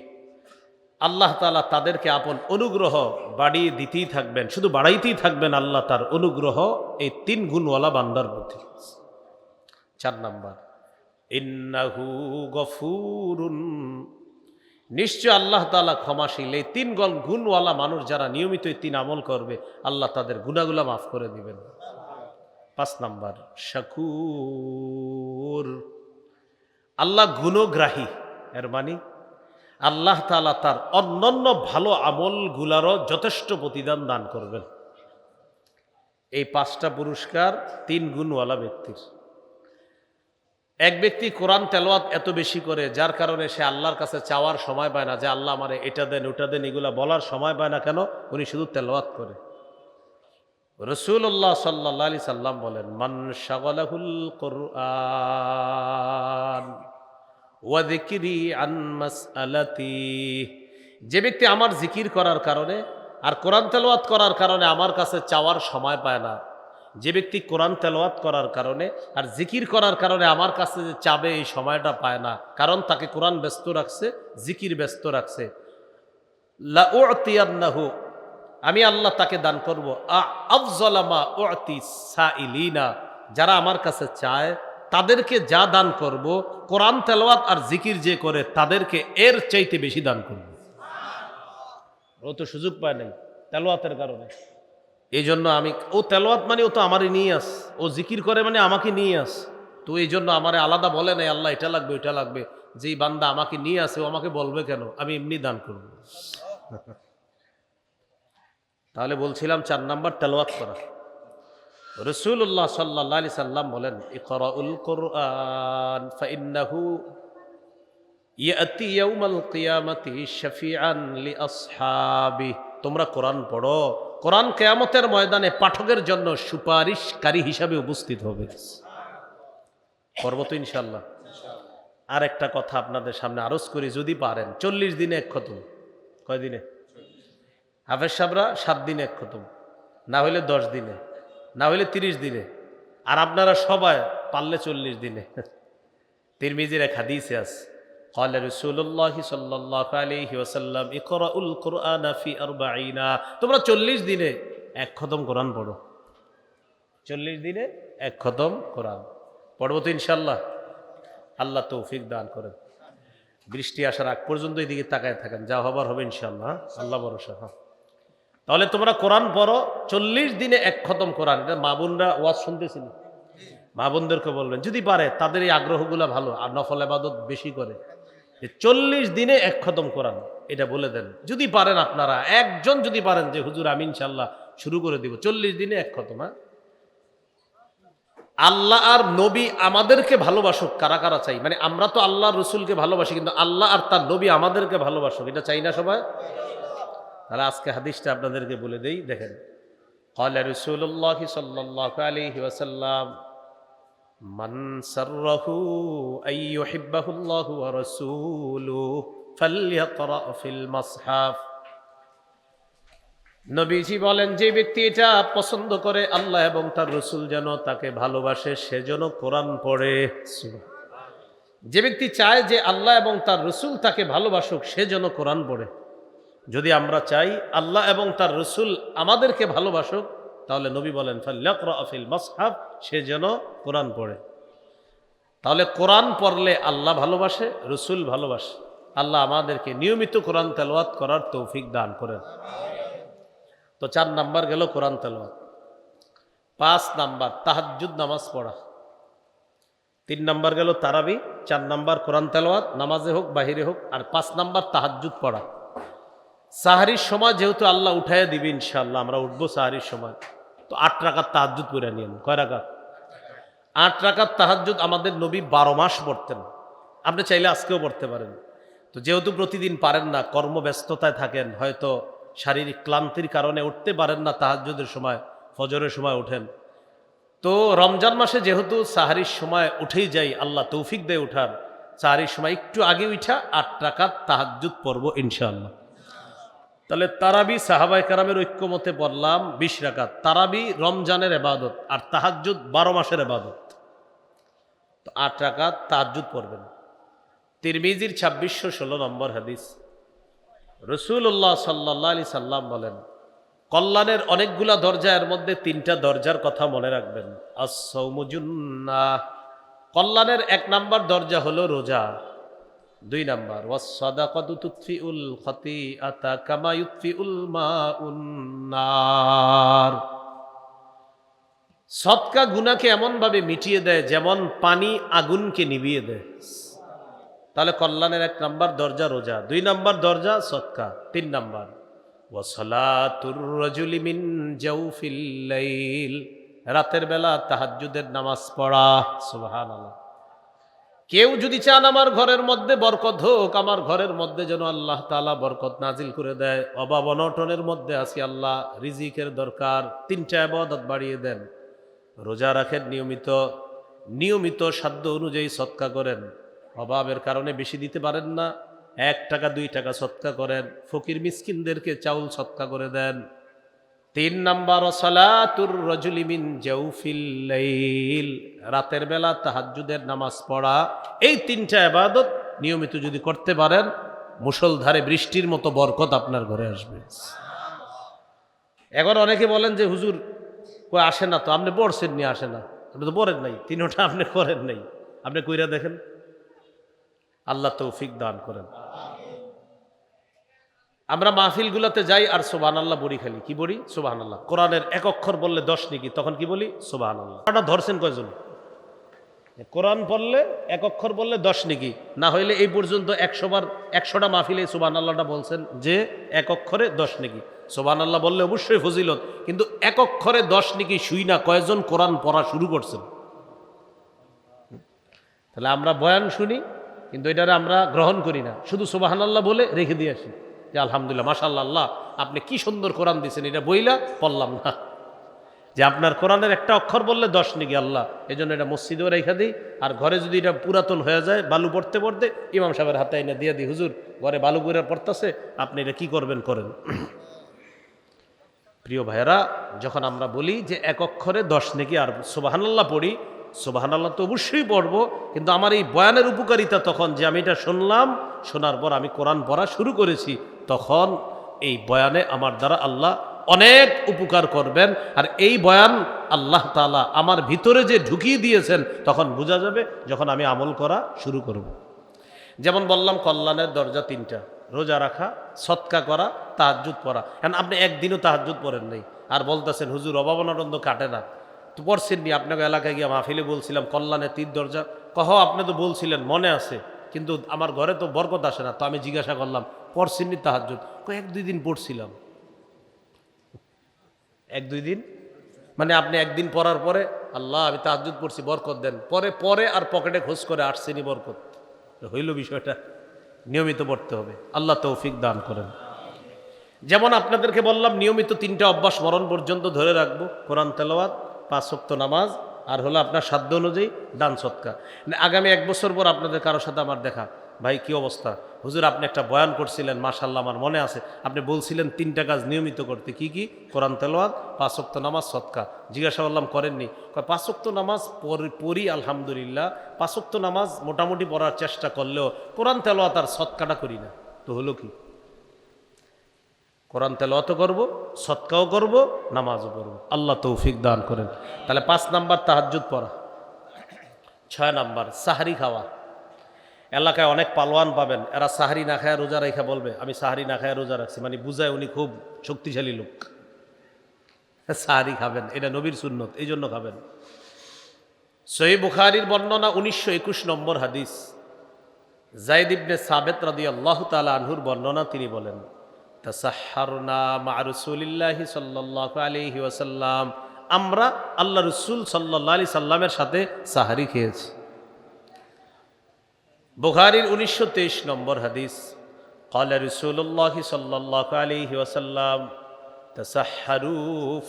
আল্লাহ তাআলা তাদেরকে আপন অনুগ্রহ বাড়িয়ে দিতেই থাকবেন, শুধু বাড়াইতেই থাকবেন আল্লাহ তার অনুগ্রহ এই তিন গুণওয়ালা বান্দার প্রতি। চার নাম্বার, ইন্নাহু গফুরুন, নিশ্চয় আল্লাহ তাআলা ক্ষমাশীল। এই তিন গুণওয়ালা মানুষ যারা নিয়মিত এই তিন আমল করবে আল্লাহ তাদের গুনাহগুলো মাফ করে দিবেন। পাঁচ নাম্বার, শাকুর, আল্লাহ গুণগ্রাহী, এর মানে আল্লাহ তাআলা তার অন্যান্য ভালো আমলগুলারও যথেষ্ট প্রতিদান দান করবেন। এই পাঁচটা পুরস্কার তিন গুণওয়ালা ব্যক্তির। এক ব্যক্তি কোরআন তেলাওয়াত এত বেশি করে যার কারণে সে আল্লাহর কাছে চাওয়ার সময় পায় না, যে আল্লাহ আমারে এটা দেন ওটা দেন, এগুলা বলার সময় পায় না। কেন? উনি শুধু তেলাওয়াত করে। রাসূলুল্লাহ সাল্লাল্লাহু আলাইহি সাল্লাম বলেন, মান শাগালাহুল কুরআন ওয়া যিকরি আন মাসআলাতি, যে ব্যক্তি আমার জিকির করার কারণে আর কোরআন তেলাওয়াত করার কারণে আমার কাছে চাওয়ার সময় পায় না, যে ব্যক্তি কোরআন তেলাওয়াত করার কারণে আর জিকির করার কারণে আমার কাছে যে চাবে এই সময়টা পায় না, কারণ তাকে কোরআন ব্যস্ত রাখছে, জিকির ব্যস্ত রাখছে, লা উ'তিয়ান্নাহু, আমি আল্লাহ তাকে দান করব আফযলা মা উ'তি সাইলিনা, যারা আমার কাছে চায় তাদেরকে যা দান করব, কোরআন তেলাওয়াত আর জিকির যে করে তাদেরকে এর চাইতে বেশি দান করব। ও তো সুযোগ পায় নাই তেলাওয়াতের কারণে, এই জন্য আমি, ও তেলাওয়াত মানে ও তো আমারই নিয়ে আস, ও জিকির করে মানে আমাকে নিয়ে আস, তো এই জন্য আমারে আলাদা বলে নাই আল্লাহ এটা লাগবে ওইটা লাগবে। যেই বান্দা আমাকে নিয়ে আসে ও আমাকে বলবে কেন, আমি এমনি দান করব। তাহলে বলছিলাম চার নাম্বার তেলাওয়াত করা। রাসূলুল্লাহ সাল্লাল্লাহু আলাইহি সাল্লাম বলেন, ইকরাউল কুরআন ফাইন্নাহু ইয়াতি ইয়াউমাল কিয়ামাতি শাফিআন লিআসহাবি, তোমরা কোরআন পড়ো, কোরআন কিয়ামতের ময়দানে পাঠকের জন্য সুপারিশকারী হিসাবে উপস্থিত হবে। পড়ব তো ইনশাআল্লাহ। আর একটা কথা আপনাদের সামনে আরজ করি, যদি পারেন 40 দিনে এক খতম। কয় দিনে? হাফেজ সাহেবরা 7 দিনে এক খতম, না হইলে 10 দিনে, না হইলে 30 দিনে, আর আপনারা সবাই পারলে 40 দিনে। তিরমিজির এক হাদিসে আছে, قال رسول الله صلى الله عليه وسلم اقرأوا القرآن في 40, তোমরা 40 দিনে এক খতম কোরআন পড়ো। 40 দিনে এক খতম কোরআন পড়বো তো ইনশাআল্লাহ। আল্লাহ তৌফিক দান করেন। বৃষ্টি আসার আগ পর্যন্ত এদিকে তাকায় থাকেন, যা হবার হবে ইনশাআল্লাহ, আল্লাহ ভরসা। তাহলে তোমরা কোরআন পড়ো, 40 দিনে এক খতম কোরআন। এটা মা বোনরা ওয়াজ শুনতেছিল, মা বোনদেরকে বলবেন যদি পারে, তাদের এই আগ্রহগুলো ভালো আর নফল ইবাদত বেশি করে, 40 দিনে এক খতম কোরআন এটা বলে দেন। যদি পারেন আপনারা, একজন যদি পারেন যে হুজুর আমি ইনশাআল্লাহ শুরু করে দিব, 40 দিনে এক খতম। হ্যাঁ, আল্লাহ আর নবী আমাদেরকে ভালোবাসুক, কারা কারা চাই? মানে আমরা তো আল্লাহ রসুলকে ভালোবাসি, কিন্তু আল্লাহ আর তার নবী আমাদেরকে ভালোবাসুক, এটা চাই না সবাই? তাহলে আজকে হাদিসটা আপনাদেরকে বলে দেই, দেখেন। قال رسول الله صلى الله عليه وسلم من سره أن يحبه الله ورسوله فليقرأ في المصحف, নবীজি বলেন যে ব্যক্তি এটা পছন্দ করে আল্লাহ এবং তার রসুল যেন তাকে ভালোবাসে, সেজন্য কোরআন পড়ে। যে ব্যক্তি চায় যে আল্লাহ এবং তার রসুল তাকে ভালোবাসুক, সেজন্য কোরআন পড়ে। যদি আমরা চাই আল্লাহ এবং তার রসুল আমাদেরকে ভালোবাসুক, তাহলে নবী বলেন ফাল্যাকরা ফিল মাসহাফ, সে যেন কোরআন পড়ে। তাহলে কোরআন পড়লে আল্লাহ ভালোবাসে, রসুল ভালোবাসে। আল্লাহ আমাদেরকে নিয়মিত কোরআন তেলাওয়াত করার তৌফিক দান করেন। তো 4 নাম্বার গেল কোরআন তেলাওয়াত। 5 নাম্বার তাহাজ্জুদ নামাজ পড়া। 3 নাম্বার গেল তারাবি, 4 নাম্বার কোরআন তেলাওয়াত নামাজে হোক বাহিরে হোক, আর 5 নাম্বার তাহাজ্জুদ পড়া। সাহারির সময় যেহেতু আল্লাহ উঠাইয়া দিবে ইনশাআল্লাহ, আমরা উঠবো সাহারির সময়, তো 8 রাকাত তাহাজ্জুদ পড়ে নিয়েন। কয় রাকাত? 8 রাকাত তাহাজ্জুদ আমাদের নবী 12 মাস পড়তেন। আপনি চাইলে আজকেও পড়তে পারেন। তো যেহেতু প্রতিদিন পারেন না, কর্মব্যস্ততায় থাকেন, হয়তো শারীরিক ক্লান্তির কারণে উঠতে পারেন না তাহাজ্জুদের সময়, ফজরের সময় ওঠেন, তো রমজান মাসে যেহেতু সাহারির সময় উঠেই যাই, আল্লাহ তৌফিক দেয় উঠার, সাহারির সময় একটু আগে উঠা 8 রাকাত তাহাজ্জুদ পড়ব ইনশাআল্লাহ। তাহলে তারাবি সাহাবায়ে কেরামের ঐক্যমতে পড়লাম 20 রাকাত। তারাবি রমজানের ইবাদত, আর তাহাজ্জুদ 12 মাসের ইবাদত। তো 8 রাকাত তাহাজ্জুদ পড়বেন। তিরমিজির 2616 নম্বর হাদিস, রাসূলুল্লাহ সাল্লাল্লাহু আলাইহি সাল্লাম বলেন, কল্যাণের অনেকগুলা দরজা, এর মধ্যে 3টা দরজার কথা মনে রাখবেন। আস-সাওমু জুন্নাহ, কল্যাণের 1 নাম্বার দরজা হলো রোজা। 2 নাম্বার ওয়াস-সাদাকাতু তুতফিউল খাতিআতা কামা ইউতফিউল মাউন নার, সদকা গুনাহকে এমন ভাবে মিটিয়ে দেয় যেমন পানি আগুনকে নিভিয়ে দেয়। তাহলে কল্যাণের 1 নাম্বার দরজা রোজা, 2 নাম্বার দরজা সদকা, 3 নাম্বার ওয়াসালাতুর রাজুলি মিন জাওফিল লাইল, রাতের বেলা তাহাজ্জুদের নামাজ পড়া। সুবহানাল্লাহ। কেউ যদি চান আমার ঘরের মধ্যে বরকত হোক, আমার ঘরের মধ্যে যেন আল্লাহ তাআলা বরকত নাজিল করে দেয়, অভাব অনটনের মধ্যে আছি, আল্লাহ রিজিকের দরকার, 3টা ইবাদত বাড়িয়ে দেন। রোজা রাখেন নিয়মিত, নিয়মিত সাধ্য অনুযায়ী সদকা করেন। অভাবের কারণে বেশি দিতে পারেন না, 1 টাকা 2 টাকা সদকা করেন, ফকির মিসকিনদেরকে চাউল সদকা করে দেন। 3 নাম্বার সালাতুর রাজুলি মিন জাওফিল লাইল, রাতের বেলা তাহাজ্জুদের নামাজ পড়া। এই 3টা ইবাদত নিয়মিত যদি করতে পারেন, মুষলধারে বৃষ্টির মতো বরকত আপনার ঘরে আসবে। এখন অনেকে বলেন যে হুজুর কই আসে না, তো আপনি পড়ছেন নি, আসে না, আপনি তো পড়েন নাই, 3টা আপনি করেন নাই, আপনি কইরা দেখেন। আল্লাহ তৌফিক দান করেন। আমরা মাহফিলগুলোতে যাই আর সুবহানাল্লাহ বলি, খালি কি বলি? সুবহানাল্লাহ। কোরআনের 1 অক্ষর বললে 10 নাকি, তখন কি বলি? সুবহানাল্লাহ। এটা ধরছেন কয়জন? কোরআন পড়লে 1 অক্ষর বললে 10 নাকি, না হইলে এই পর্যন্ত 100 বার 100টা মাহফিলে সুবহানাল্লাহটা বলছেন যে 1 অক্ষরে 10 নাকি। সুবহানাল্লাহ বললে অবশ্যই ফজিলত, কিন্তু 1 অক্ষরে 10 নাকি শুই না কয়জন কোরআন পড়া শুরু করছেন? তাহলে আমরা বয়ান শুনি, কিন্তু এটারে আমরা গ্রহণ করি না, শুধু সুবহানাল্লাহ বলে রেখে দিয়ে আসি যে আলহামদুলিল্লাহ মাশাআল্লাহ, আল্লাহ আপনি কি সুন্দর কোরআন দিয়েছেন, এটা বইলা পড়লাম না। যে আপনার কোরআনের 1টা অক্ষর বললে 10 নাকি আল্লাহ, এই জন্য এটা মসজিদেও রেখে দিই, আর ঘরে যদি এটা পুরাতন হয়ে যায়, বালু পড়তে পড়তে ইমাম সাহেবের হাতে এনে দিয়ে দিই, হুজুর ঘরে বালু করে পড়তেছে, আপনি এটা কি করবেন করেন। প্রিয় ভাইয়েরা, যখন আমরা বলি যে 1 অক্ষরে 10 নাকি আর সুবহানাল্লাহ পড়ি, সুবহানাল্লাহ তো অবশ্যই পড়বো, কিন্তু আমার এই বয়ানের উপকারিতা তখন যে আমি এটা শুনলাম, শোনার পর আমি কোরআন পড়া শুরু করেছি, তখন এই বয়ানে আমার দ্বারা আল্লাহ অনেক উপকার করবেন। আর এই বয়ান আল্লাহ তাআলা আমার ভিতরে যে ঢুকিয়ে দিয়েছেন, তখন বোঝা যাবে যখন আমি আমল করা শুরু করব। যেমন বললাম কল্যাণের দরজা 3টা, রোজা রাখা, সদকা করা, তাহাজ্জুদ পড়া। এখন আপনি একদিনও তাহাজ্জুদ পড়েন নাই, আর বলতেছেন হুজুর অভাব অনটন কাটে না, তো পড়ছেন নি, আপনাকে এলাকায় গিয়ে মাহফিলে বলছিলাম কল্যাণের 3 দরজা, কহ আপনি তো বলছিলেন মনে আছে, কিন্তু আমার ঘরে তো বরকত আসে না, তো আমি জিজ্ঞাসা করলাম পড়ছেন নি তাহাজ্জুদ? 1-2 দিন পড়ছিলাম। 1-2 দিন মানে আপনি একদিন পড়ার পরে আল্লাহ আমি তাহাজ্জুদ পড়ছি বরকত দেন, পরে পরে আর পকেটে খোঁজ করে আসছেনি বরকত, হইল বিষয়টা? নিয়মিত পড়তে হবে, আল্লাহ তৌফিক দান করেন। যেমন আপনাদেরকে বললাম নিয়মিত 3টা অভ্যাস মরণ পর্যন্ত ধরে রাখবো, কোরআন তেলাওয়াত, 5 ওয়াক্ত নামাজ, আর হলো আপনার সাধ্য অনুযায়ী দান সদকা। আগামী 1 বছর পর আপনাদের কারোর সাথে আমার দেখা, ভাই কি অবস্থা, হুজুর আপনি একটা বয়ান করছিলেন মাশাআল্লাহ আমার মনে আছে, আপনি বলছিলেন 3টা কাজ নিয়মিত করতে, কি কি? কোরআন তেলাওয়াত, 5 ওয়াক্ত নামাজ, সদকা। জিজ্ঞাসা করলাম করেননি? 5 ওয়াক্ত নামাজ পড়ি আলহামদুলিল্লাহ, 5 ওয়াক্ত নামাজ মোটামুটি পড়ার চেষ্টা করলেও কোরআন তেলাওয়াত আর সদকাটা করি না। তো হলো কি? কোরআন তেলাওয়াতও করব, সদকাও করব, নামাজও করব, আল্লাহ তৌফিক দান করেন। তাহলে 5 নাম্বার তাহাজ্জুদ পড়া। 6 নাম্বার সাহরি খাওয়া। এলাকায় অনেক পালোয়ান পাবেন, এরা সাহরি না খায় রোজা রেখা বলবে আমি সাহরি না খায় রোজা রাখছি, মানে বুঝায় উনি খুব শক্তিশালী লোক। সাহরি খাবেন, এটা নবীর সুন্নত, এই জন্য খাবেন। সহিহ বুখারীর বর্ণনা 1921 নম্বর হাদিস, যায়েদ ইবনে সাবিত রাদিয়াল্লাহু তাআলা আনহুর বর্ণনা, তিনি বলেন, তাসাহহারনা মা রাসূলিল্লাহি সাল্লাল্লাহু আলাইহি ওয়াসাল্লাম, আমরা আল্লাহ রাসূল সাল্লাল্লাহু আলাইহি সাল্লামের সাথে সাহরি খেয়েছি। বুখারীর 1923 নম্বর হাদিস, ক্বালা রাসূলুল্লাহি সাল্লাল্লাহু আলাইহি ওয়াসাল্লাম, তাসাহহারু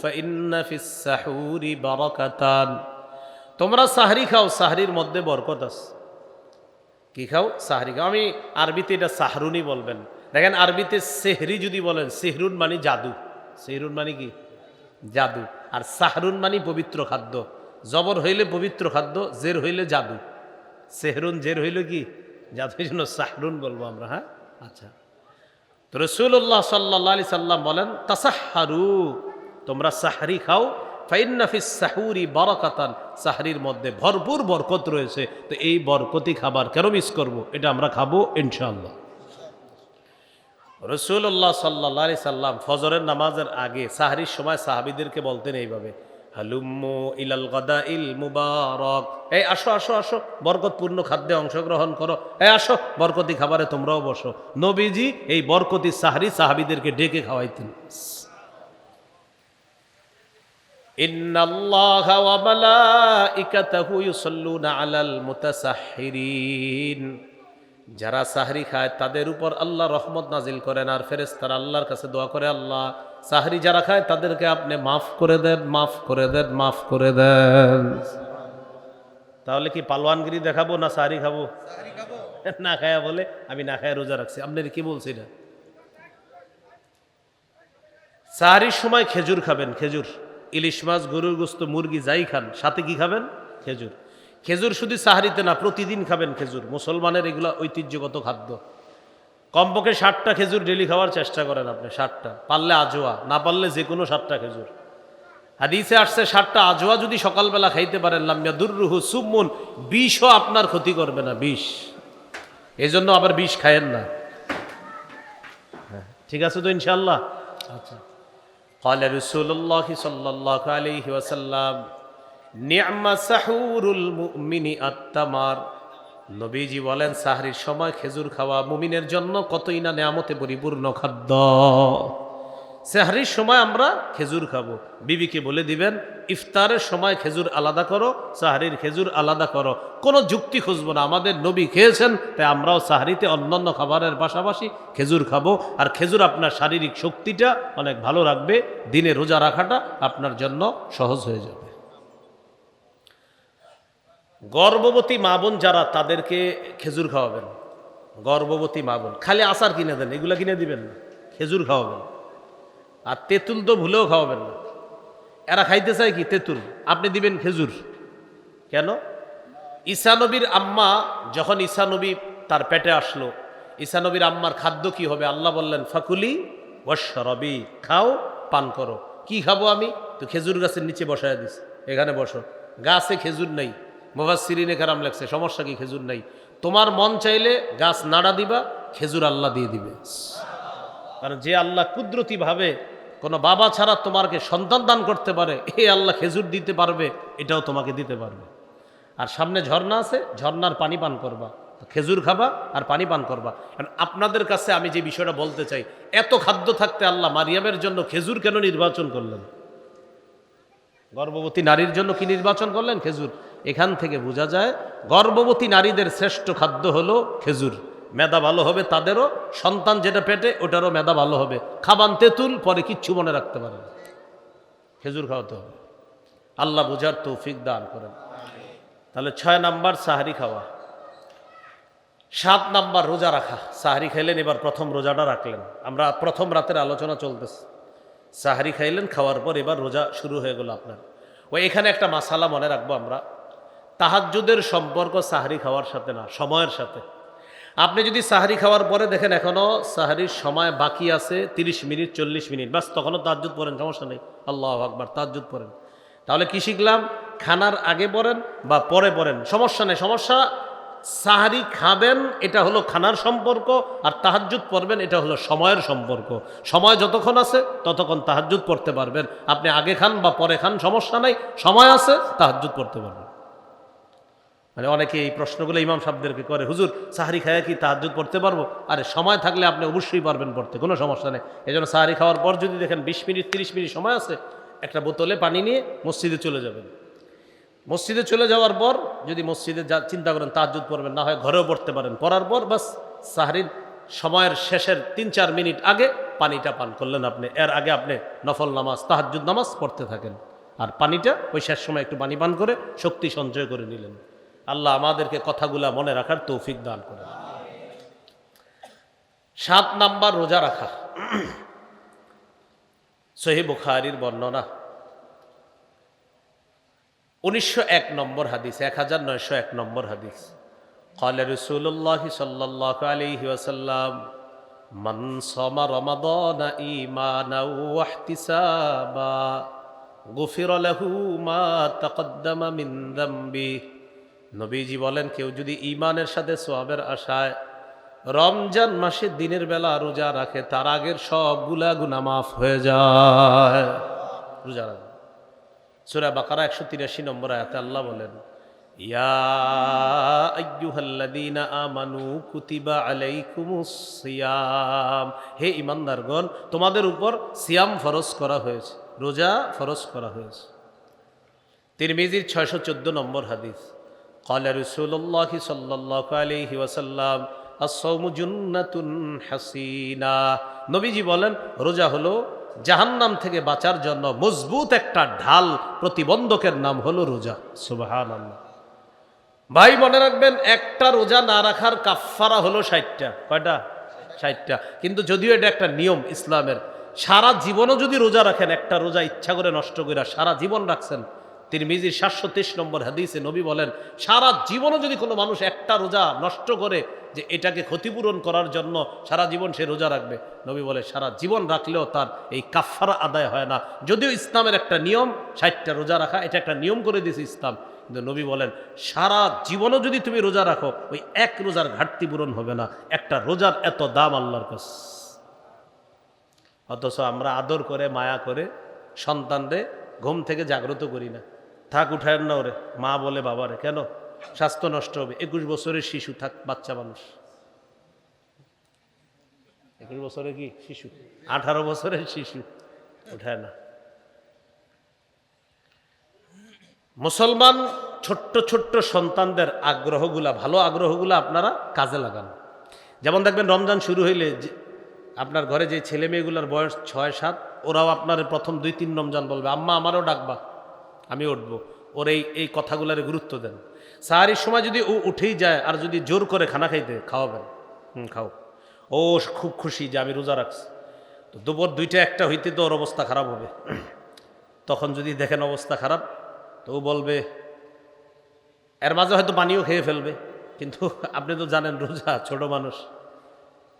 ফাইন্না ফিস সাহুরি বারাকাতান, তোমরা সাহরি খাও, সাহরির মধ্যে বরকত আছে। কি খাও? সাহরি খাও। আমি আরবিতে এটা সাহরুনি বলবেন। দেখেন আরবিতে সেহরি যদি বলেন, সেহরুন মানে জাদু, সেহরুন মানে কি? জাদু। আর সাহরুন মানে পবিত্র খাদ্য। জবর হইলে পবিত্র খাদ্য, জের হইলে জাদু। সেহরুন জের হইল কি? জাদু। এই জন্য সাহরুন বলবো আমরা। হ্যাঁ, আচ্ছা। তো রাসূলুল্লাহ সাল্লাল্লাহু আলাইহি সাল্লাম বলেন, তাসাহহারু, তোমরা সাহরি খাও, ফাইন্না ফিস সাহুরি বারাকাতান, সাহরির মধ্যে ভরপুর বরকত রয়েছে। তো এই বরকতি খাবার কেন মিস করব? এটা আমরা খাবো ইনশাআল্লাহ। রাসূলুল্লাহ সাল্লাল্লাহু আলাইহি সাল্লাম ফজরের নামাজের আগে সাহরির সময় সাহাবীদেরকে বলতেন এইভাবে, হালুম্মু ইলাল গাদাইল মুবারক, এই আসো আসো আসো, বরকতপূর্ণ খাদ্যে অংশগ্রহণ করো, এই আসো বরকতি খাবারে তোমরাও বসো। নবীজি এই বরকতি সাহরি সাহাবীদেরকে ডেকে খাওয়াইতেন। ইন্নাল্লাহা ওয়া মালাইকাতাহু ইউসাল্লুনা আলাল মুতাসাহহিরিন, যারা সাহরি খায় তাদের উপর আল্লাহ রহমত নাজিল করেন, আর ফেরেশতারা আল্লাহর কাছে দোয়া করে, আল্লাহ সাহরি যারা খায় তাদেরকে আপনি মাফ করে দেন, মাফ করে দেন, মাফ করে দেন। তাহলে কি পালোয়ানগিরি দেখাবো না সাহরি খাবো? না খায়া বলে আমি না খায়া রোজা রাখছি, আপনার কি বলছি না? সাহরির সময় খেজুর খাবেন, খেজুর। ইলিশ মাছ, গরুর গোস্ত, মুরগি যাই খান, সাথে কি খাবেন? খেজুর। খেজুর শুধু সাহারিতে না, প্রতিদিন খাবেন খেজুর। মুসলমানের এগুলো ঐতিহ্যগত খাদ্য। কমপক্ষে 60টা খেজুর ডেলি খাওয়ার চেষ্টা করেন আপনি, 60টা, পারলে আজোয়া, না পারলে যে কোনো 7টা খেজুর। হাদিসে আসছে 7টা আজোয়া যদি সকালবেলা খাইতে পারেন, লাম ইয়াদুররুহু সুম্মুন, বিষও আপনার ক্ষতি করবে না, বিষ। এই জন্য আবার বিষ খায়েন না। ঠিক আছে তো ইনশাআল্লাহ? আচ্ছা। قال رسول الله صلى الله عليه وسلم نعم سحور المؤمن التمر, নবীজি বলেন সাহরির সময় খেজুর খাওয়া মুমিনের জন্য কতই না নিয়ামতে পরিপূর্ণ খাদ্য। সাহরির সময় আমরা খেজুর খাবো। বিবিকে বলে দিবেন ইফতারের সময় খেজুর আলাদা করো, সাহরির খেজুর আলাদা করো। কোনো যুক্তি খুঁজবো না, আমাদের নবী খেয়েছেন, তাই আমরাও সাহরিতে অন্যান্য খাবারের পাশাপাশি খেজুর খাবো। আর খেজুর আপনার শারীরিক শক্তিটা অনেক ভালো রাখবে, দিনে রোজা রাখাটা আপনার জন্য সহজ হয়ে যাবে। গর্ভবতী মা বোন যারা, তাদেরকে খেজুর খাওয়াবেন। গর্ভবতী মা বোন খালি আচার কিনে দেন, এগুলা কিনে দিবেন না, খেজুর খাওয়াবেন। আর তেঁতুল তো ভুলেও খাওয়াবেন না। এরা খাইতে চায় কি? তেঁতুল, আপনি দিবেন খেজুর। কেন? ঈসা নবীর আম্মা, যখন ঈসা নবী তার পেটে আসলো, ঈসা নবীর আম্মার খাদ্য কি হবে? আল্লাহ বললেন ফাকুলি ওয়াশরাবি, খাও পান করো। কি খাবো আমি? তো খেজুর গাছের নিচে বসায় দিস, এখানে বসো। গাছে খেজুর নেই, মুফাসসিরিনে কেরাম লেখছে, সমস্যা কি? খেজুর নেই। তোমার মন চাইলে গাছ নাড়া দিবা, খেজুর আল্লাহ দিয়ে দিবে। কারণ যে আল্লাহ কুদরতি ভাবে কোনো বাবা ছাড়া তোমাকে সন্তান দান করতে পারে, এই আল্লাহ খেজুর দিতে পারবে, এটাও তোমাকে দিতে পারবে। আর সামনে ঝর্ণা আছে, ঝর্ণার পানি পান করবা, খেজুর খাবা আর পানি পান করবা। কারণ আপনাদের কাছে আমি যে বিষয়টা বলতে চাই, এত খাদ্য থাকতে আল্লাহ মারিয়ামের জন্য খেজুর কেন নির্বাচন করলেন? গর্ভবতী নারীর জন্য কি নির্বাচন করলেন? খেজুর। এখান থেকে বোঝা যায় গর্ভবতী নারীদের শ্রেষ্ঠ খাদ্য হলো খেজুর। মেধা ভালো হবে তাদেরও, সন্তান যেটা পেটে ওটারও মেধা ভালো হবে। খাবান তেঁতুল, পরে কিচ্ছু মনে রাখতে পারে না। খেজুর খাওয়াতে হবে। আল্লাহ বুঝার তৌফিক দান করেন। তাহলে 6 নাম্বার সাহারি খাওয়া। 7 নাম্বার রোজা রাখা। সাহারি খাইলেন, এবার প্রথম রোজাটা রাখলেন। আমরা প্রথম রাতের আলোচনা চলতেছে। সাহারি খাইলেন, খাওয়ার পর এবার রোজা শুরু হয়ে গেল আপনার। এখানে একটা মাসালা মনে রাখবো আমরা, তাহাজ্জুদের সম্পর্ক সাহারি খাওয়ার সাথে না, সময়ের সাথে। আপনি যদি সাহারি খাওয়ার পরে দেখেন এখনো সাহারির সময় বাকি আছে 30 মিনিট 40 মিনিট, বাস তখনও তাহাজ্জুদ পড়েন, সমস্যা নেই, আল্লাহু আকবার, তাহাজ্জুদ পড়েন। তাহলে কি শিখলাম? খানার আগে পড়েন বা পরে পড়েন, সমস্যা নেই। সমস্যা সাহারি খাবেন, এটা হলো খানার সম্পর্ক, আর তাহাজ্জুদ পড়বেন, এটা হলো সময়ের সম্পর্ক। সময় যতক্ষণ আছে ততক্ষণ তাহাজ্জুদ পড়তে পারবেন। আপনি আগে খান বা পরে খান, সমস্যা নাই, সময় আছে, তাহাজ্জুদ পড়তে পারবেন। মানে অনেকে এই প্রশ্নগুলো ইমাম সাহেবদেরকে করে, হুজুর সাহারি খায়া কি তাহাজ্জুদ পড়তে পারবো? আরে সময় থাকলে আপনি অবশ্যই পারবেন পড়তে, কোনো সমস্যা নেই। এই জন্য সাহারি খাওয়ার পর যদি দেখেন 20 মিনিট 30 মিনিট সময় আছে, একটা বোতলে পানি নিয়ে মসজিদে চলে যাবেন। মসজিদে চলে যাওয়ার পর যদি মসজিদে চিন্তা করেন তাহাজ্জুদ পড়বেন, না হয় ঘরেও পড়তে পারেন। পড়ার পর বাস সাহারির সময়ের শেষের 3-4 মিনিট আগে পানিটা পান করলেন আপনি। এর আগে আপনি নফল নামাজ তাহাজ্জুদ নামাজ পড়তে থাকেন, আর পানিটা ওই শেষ সময় একটু পানি পান করে শক্তি সঞ্চয় করে নিলেন। আল্লাহ আমাদেরকে কথাগুলা মনে রাখার তৌফিক দান করেন। 7 নাম্বার রোজা রাখা। সহিহ বুখারীর বর্ণনা 1901 নম্বর হাদিস, 1901 নম্বর হাদিস। قال رسول الله صلى الله عليه وسلم من صام رمضان إيمانا واحتسابا غفر له ما تقدم من ذنبه। নবীজি বলেন, কেউ যদি ঈমানের সাথে সওয়াবের আশায় রমজান মাসে দিনের বেলা রোজা রাখে, তার আগের সবগুলা গুনাহ মাফ হয়ে যায়। রোজা রাখে। সূরা বাকারা 183 নম্বর আয়াতে আল্লাহ বলেন, ইয়া আইয়ুহাল্লাযীনা আমানু কুতিবা আলাইকুমুস সিয়াম। হে ঈমানদারগণ, তোমাদের উপর সিয়াম ফরজ করা হয়েছে, রোজা ফরজ করা হয়েছে। তিরমিজির 614 নম্বর হাদিস। قال رسول الله صلى الله عليه وسلم الصوم جنة حصينة। নবীজি বলেন, রোজা হলো জাহান্নাম থেকে বাঁচার জন্য মজবুত একটা ঢাল, প্রতিবন্ধকের নাম হলো রোজা। সুবহানাল্লাহ। ভাই মনে রাখবেন, একটা রোজা না রাখার কাফফারা হলো 60টা। কয়টা? 60টা। কিন্তু যদিও এটা একটা নিয়ম ইসলামের, সারা জীবনও যদি রোজা রাখেন, একটা রোজা ইচ্ছা করে নষ্ট করে সারা জীবন রাখছেন, তিরমিজির 723 নম্বর হাদিসে নবী বলেন, সারা জীবনও যদি কোনো মানুষ একটা রোজা নষ্ট করে, যে এটাকে ক্ষতিপূরণ করার জন্য সারা জীবন সে রোজা রাখবে, নবী বলে সারা জীবন রাখলেও তার এই কাফফারা আদায় হয় না। যদিও ইসলামের একটা নিয়ম 60টা রোজা রাখা, এটা একটা নিয়ম করে দিয়েছে ইসলাম, কিন্তু নবী বলেন সারা জীবনও যদি তুমি রোজা রাখো, ওই এক রোজার ঘাটতি পূরণ হবে না। একটা রোজার এত দাম আল্লাহর কাছে। অথচ আমরা আদর করে মায়া করে সন্তানদের ঘুম থেকে জাগ্রত করি না। থাক, উঠায় না ওরে, মা বলে বাবারে, কেন? স্বাস্থ্য নষ্ট হবে। 21 বছরের শিশু, থাক, বাচ্চা মানুষ। 21 বছরের কি শিশু? 18 বছরের শিশু, উঠায় না। মুসলমান ছোট্ট ছোট্ট সন্তানদের আগ্রহগুলা, ভালো আগ্রহগুলা আপনারা কাজে লাগান। যেমন দেখবেন, রমজান শুরু হইলে আপনার ঘরে যে ছেলে মেয়েগুলোর বয়স 6-7, ওরাও আপনার প্রথম 2-3 রমজান বলবে, আম্মা আমারও ডাকবা, আমি উঠবো। ওর এই কথাগুলার গুরুত্ব দেন। সাহারির সময় যদি ও উঠেই যায়, আর যদি জোর করে খানা খাইতে খাওয়াবেন, খাও, ও খুব খুশি যে আমি রোজা রাখছি। তো দুপুর 2টা-1টা হইতে তো ওর অবস্থা খারাপ হবে। তখন যদি দেখেন অবস্থা খারাপ, তো ও বলবে, এর মাঝে হয়তো পানিও খেয়ে ফেলবে, কিন্তু আপনি তো জানেন রোজা, ছোট মানুষ।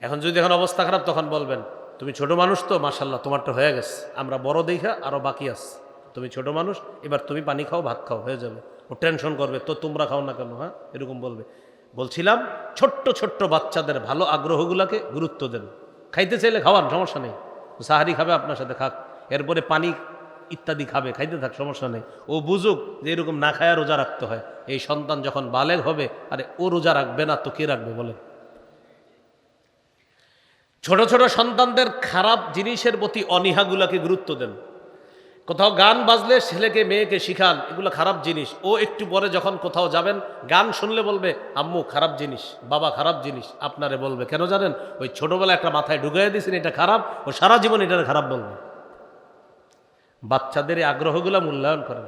এখন যদি এখন অবস্থা খারাপ, তখন বলবেন, তুমি ছোট মানুষ তো, মাশাল্লাহ তোমারটা হয়ে গেছে, আমরা বড় দেখা আরও বাকি আছে, তুমি ছোট মানুষ, এবার তুমি পানি খাও, ভাত খাও, হয়ে যাবে। ও টেনশন করবে, তো তোমরা খাও না কেন? হ্যাঁ, এরকম বলবে। বলছিলাম, ছোট্ট ছোট্ট বাচ্চাদের ভালো আগ্রহগুলোকে গুরুত্ব দেন। খাইতে চাইলে খাওয়ান, সমস্যা নেই। সাহারি খাবে আপনার সাথে, খাক। এরপরে পানি ইত্যাদি খাবে, খাইতে থাক, সমস্যা নেই। ও বুঝুক যে এরকম না খায়া রোজা রাখতে হয়। এই সন্তান যখন বালেগ হবে, আরে ও রোজা রাখবে না তো কে রাখবে বলেন? ছোট ছোট সন্তানদের খারাপ জিনিসের প্রতি অনীহাগুলাকে গুরুত্ব দেন। কোথাও গান বাজলে ছেলেকে মেয়েকে শিখান, এগুলো খারাপ জিনিস। ও একটু পরে যখন কোথাও যাবেন, গান শুনলে বলবে, আম্মু খারাপ জিনিস, বাবা খারাপ জিনিস। আপনারে বলবে কেন জানেন? ওই ছোটবেলা একটা মাথায় ঢুকাইয়া দিয়েছেন এটা খারাপ, ও সারা জীবন এটা খারাপ বলবে। বাচ্চাদের এই আগ্রহগুলো মূল্যায়ন করেন।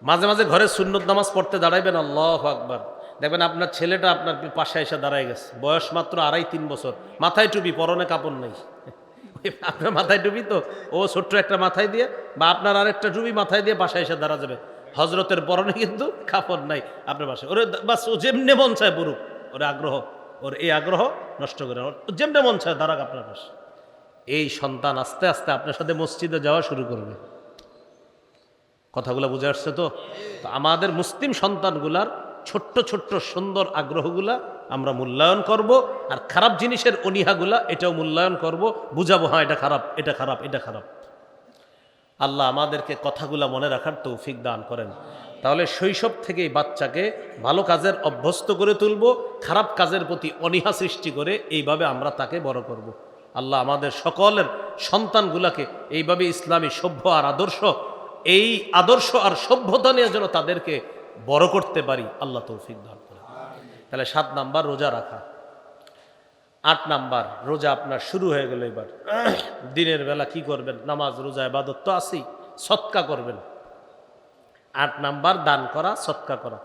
মাঝে মাঝে ঘরে সুন্নত নামাজ পড়তে দাঁড়াইবেন, আল্লাহু আকবার। দেখবেন আপনার ছেলেটা আপনার পাশে এসে দাঁড়ায় গেছে, বয়স মাত্র 2.5-3 বছর, মাথায় টুপি, পরনে কাপড় নেই। আপনার মাথায় টুপি তো, ও ছোট্ট একটা মাথায় দিয়ে, বা আপনার আরেকটা টুপি মাথায় দিয়ে বাসায় এসে দাঁড়া যাবে। হজরতের পরনে কিন্তু কাপড় নাই আপনার বাসায়। ওরে বাস, ও যেমনে মন চায় পড়ুক, ওর আগ্রহ, ওর এই আগ্রহ নষ্ট করে, যেমনে মন চায় দাঁড়াক আপনার পাশে। এই সন্তান আস্তে আস্তে আপনার সাথে মসজিদে যাওয়া শুরু করবে। কথাগুলো বুঝে আসছে তো? আমাদের মুসলিম সন্তানগুলার ছোট্ট ছোট্ট সুন্দর আগ্রহগুলা আমরা মূল্যায়ন করব, আর খারাপ জিনিসের অনীহাগুলা এটাও মূল্যায়ন করব, বুঝাবো, হ্যাঁ এটা খারাপ, এটা খারাপ, এটা খারাপ। আল্লাহ আমাদেরকে কথাগুলা মনে রাখার তৌফিক দান করেন। তাহলে শৈশব থেকেই বাচ্চাকে ভালো কাজের অভ্যস্ত করে তুলব, খারাপ কাজের প্রতি অনীহা সৃষ্টি করে এইভাবে আমরা তাকে বড় করব। আল্লাহ আমাদের সকলের সন্তানগুলাকে এইভাবে ইসলামী সভ্য আর এই আদর্শ আর সভ্যতা নিয়ে যেন তাদেরকে বড় করতে পারি, আল্লাহ তৌফিক দান করেন। তাহলে 7 নাম্বার রোজা রাখা। 8 নাম্বার রোজা আপনার শুরু হয়ে গেল। এবার দিনের বেলা কি করবেন? নামাজ রোজা ইবাদত তো আছেই, সদকা করবেন। 8 নাম্বার দান করা, সদকা করা।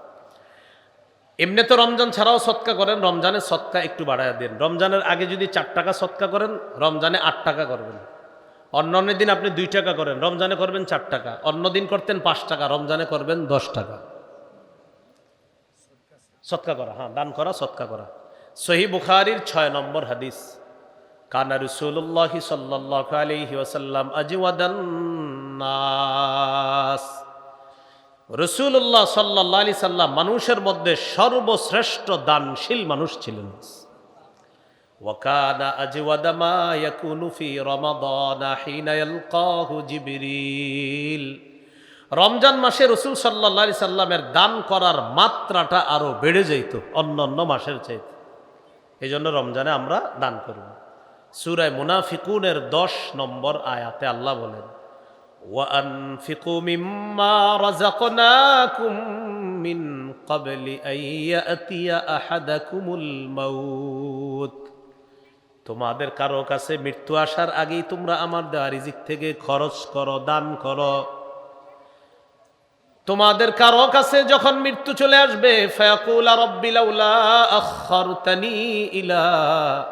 এমনি তো রমজান ছাড়াও সদকা করেন, রমজানের সদকা একটু বাড়ায় দেন। রমজানের আগে যদি 4 টাকা সদকা করেন, রমজানে 8 টাকা করবেন। অন্য দিন আপনি 2 টাকা করেন, রমজানে করবেন 4 টাকা। অন্য দিন করতেন 5 টাকা, রমজানে করবেন 10 টাকা। সদকা করা, হ্যাঁ, দান করা, সদকা করা। সহিহ বুখারীর 6 নম্বর হাদিস, কানা রাসূলুল্লাহ সাল্লাল্লাহু আলাইহি ওয়াসাল্লাম আজওয়াদান নাস। রাসূলুল্লাহ সাল্লাল্লাহু আলাইহি সাল্লাম মানুষের মধ্যে সর্বশ্রেষ্ঠ দানশীল মানুষ ছিলেন। ওয়া কানা আজওয়াদা মা ইয়াকুনু ফি রমাদান হিনা ইয়ালকাহু জিবরিল। রমজান মাসে রাসূল সাল্লাল্লাহু আলাইহি সাল্লামের দান করার মাত্রাটা আরো বেড়ে যেত অন্যান্য মাসের চাইতে। এই জন্য রমজানে আমরা দান করব। সূরা মুনাফিকুনের 10 নম্বর আয়াতে আল্লাহ বলেন, ওয়া আনফিকু মিম্মা রাযাকনাকুম মিন ক্বাবলি আন ইয়াতিয়া আহাদাকুমুল মাউত। তোমাদের কারো কাছে মৃত্যু আসার আগেই তোমরা আমার দেওয়া রিজিক থেকে খরচ করো, দান করো। তোমাদের কারো কাছে যখন মৃত্যু চলে আসবে, ফায়াকুলা রাব্বি লাউলা আখারতানি ইলা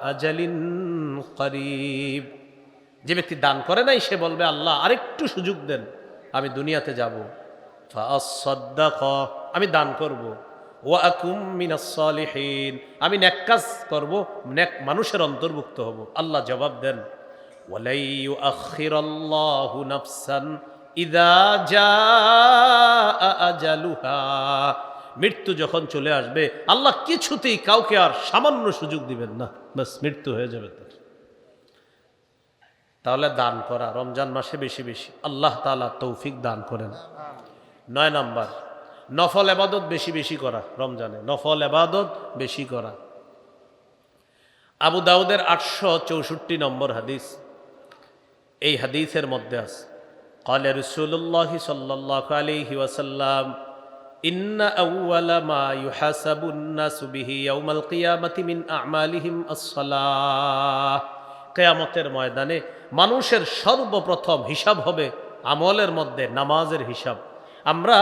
আজালিন করিব। যে ব্যক্তি দান করে নাই সে বলবে, আল্লাহ আরেকটু সুযোগ দেন, আমি দুনিয়াতে যাব। ফাআসাদদাক, আমি দান করব। ওয়া আকুম মিনাস সালিহিন, আমি নেক কাজ করব, নেক মানুষের অন্তর্ভুক্ত হব। আল্লাহ জবাব দেন, ওয়ালাই ইউআখিরাল্লাহু নাফসান ইদা জাআ আজালুহা। মৃত্যু যখন চলে আসবে আল্লাহ কিছুতেই কাউকে আর সামান্য সুযোগ দিবেন না, বাস মৃত্যু হয়ে যাবে তার। তাহলে দান করা রমজান মাসে বেশি বেশি, আল্লাহ তাআলা তৌফিক দান করেন। 9 নাম্বার নফল ইবাদত বেশি বেশি করা। রমজানে নফল ইবাদত বেশি করা। আবু দাউদের 864 নম্বর হাদিস, এই হাদিসের মধ্যে আছে, قال رسول الله صلى الله عليه وسلم إن أول ما يحاسب الناس به يوم القيامة من أعمالهم الصلاة। কিয়ামতের ময়দানে মানুষের সর্বপ্রথম হিসাব হবে আমলের মধ্যে নামাজের হিসাব। আমরা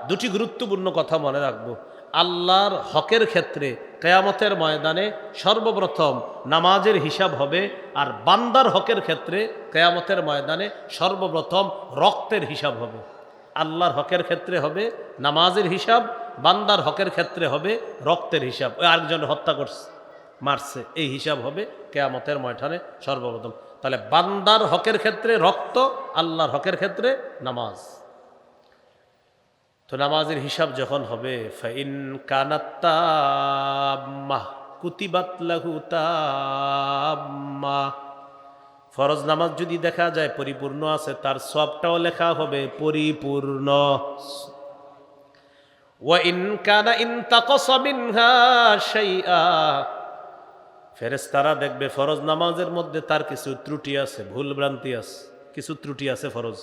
দুটি গুরুত্বপূর্ণ কথা মনে রাখব। আল্লাহর হকের ক্ষেত্রে কিয়ামতের ময়দানে সর্বপ্রথম নামাজের হিসাব হবে, আর বান্দার হকের ক্ষেত্রে কিয়ামতের ময়দানে সর্বপ্রথম রক্তের হিসাব হবে। আল্লাহর হকের ক্ষেত্রে হবে নামাজের হিসাব, বান্দার হকের ক্ষেত্রে হবে রক্তের হিসাব। ওই আরেকজন হত্যা করছে, মারছে, এই হিসাব হবে কিয়ামতের ময়দানে সর্বপ্রথম। তাহলে বান্দার হকের ক্ষেত্রে রক্ত, আল্লাহর হকের ক্ষেত্রে নামাজ। তো নামাজের হিসাব যখন হবে, ফাইন কানাত তাম্মাহ কুতিবাত লাহু তাম্মাহ, ফরজ নামাজ যদি দেখা যায় পরিপূর্ণ আছে, তার সবটাও লেখা হবে পরিপূর্ণ। ওয়া ইন কানা ইনতাকাসা মিনহা শাইআ, ফেরেশতারা দেখবে ফরজ নামাজের মধ্যে তার কিছু ত্রুটি আছে, ভুল ভ্রান্তি আছে, কিছু ত্রুটি আছে ফরজ।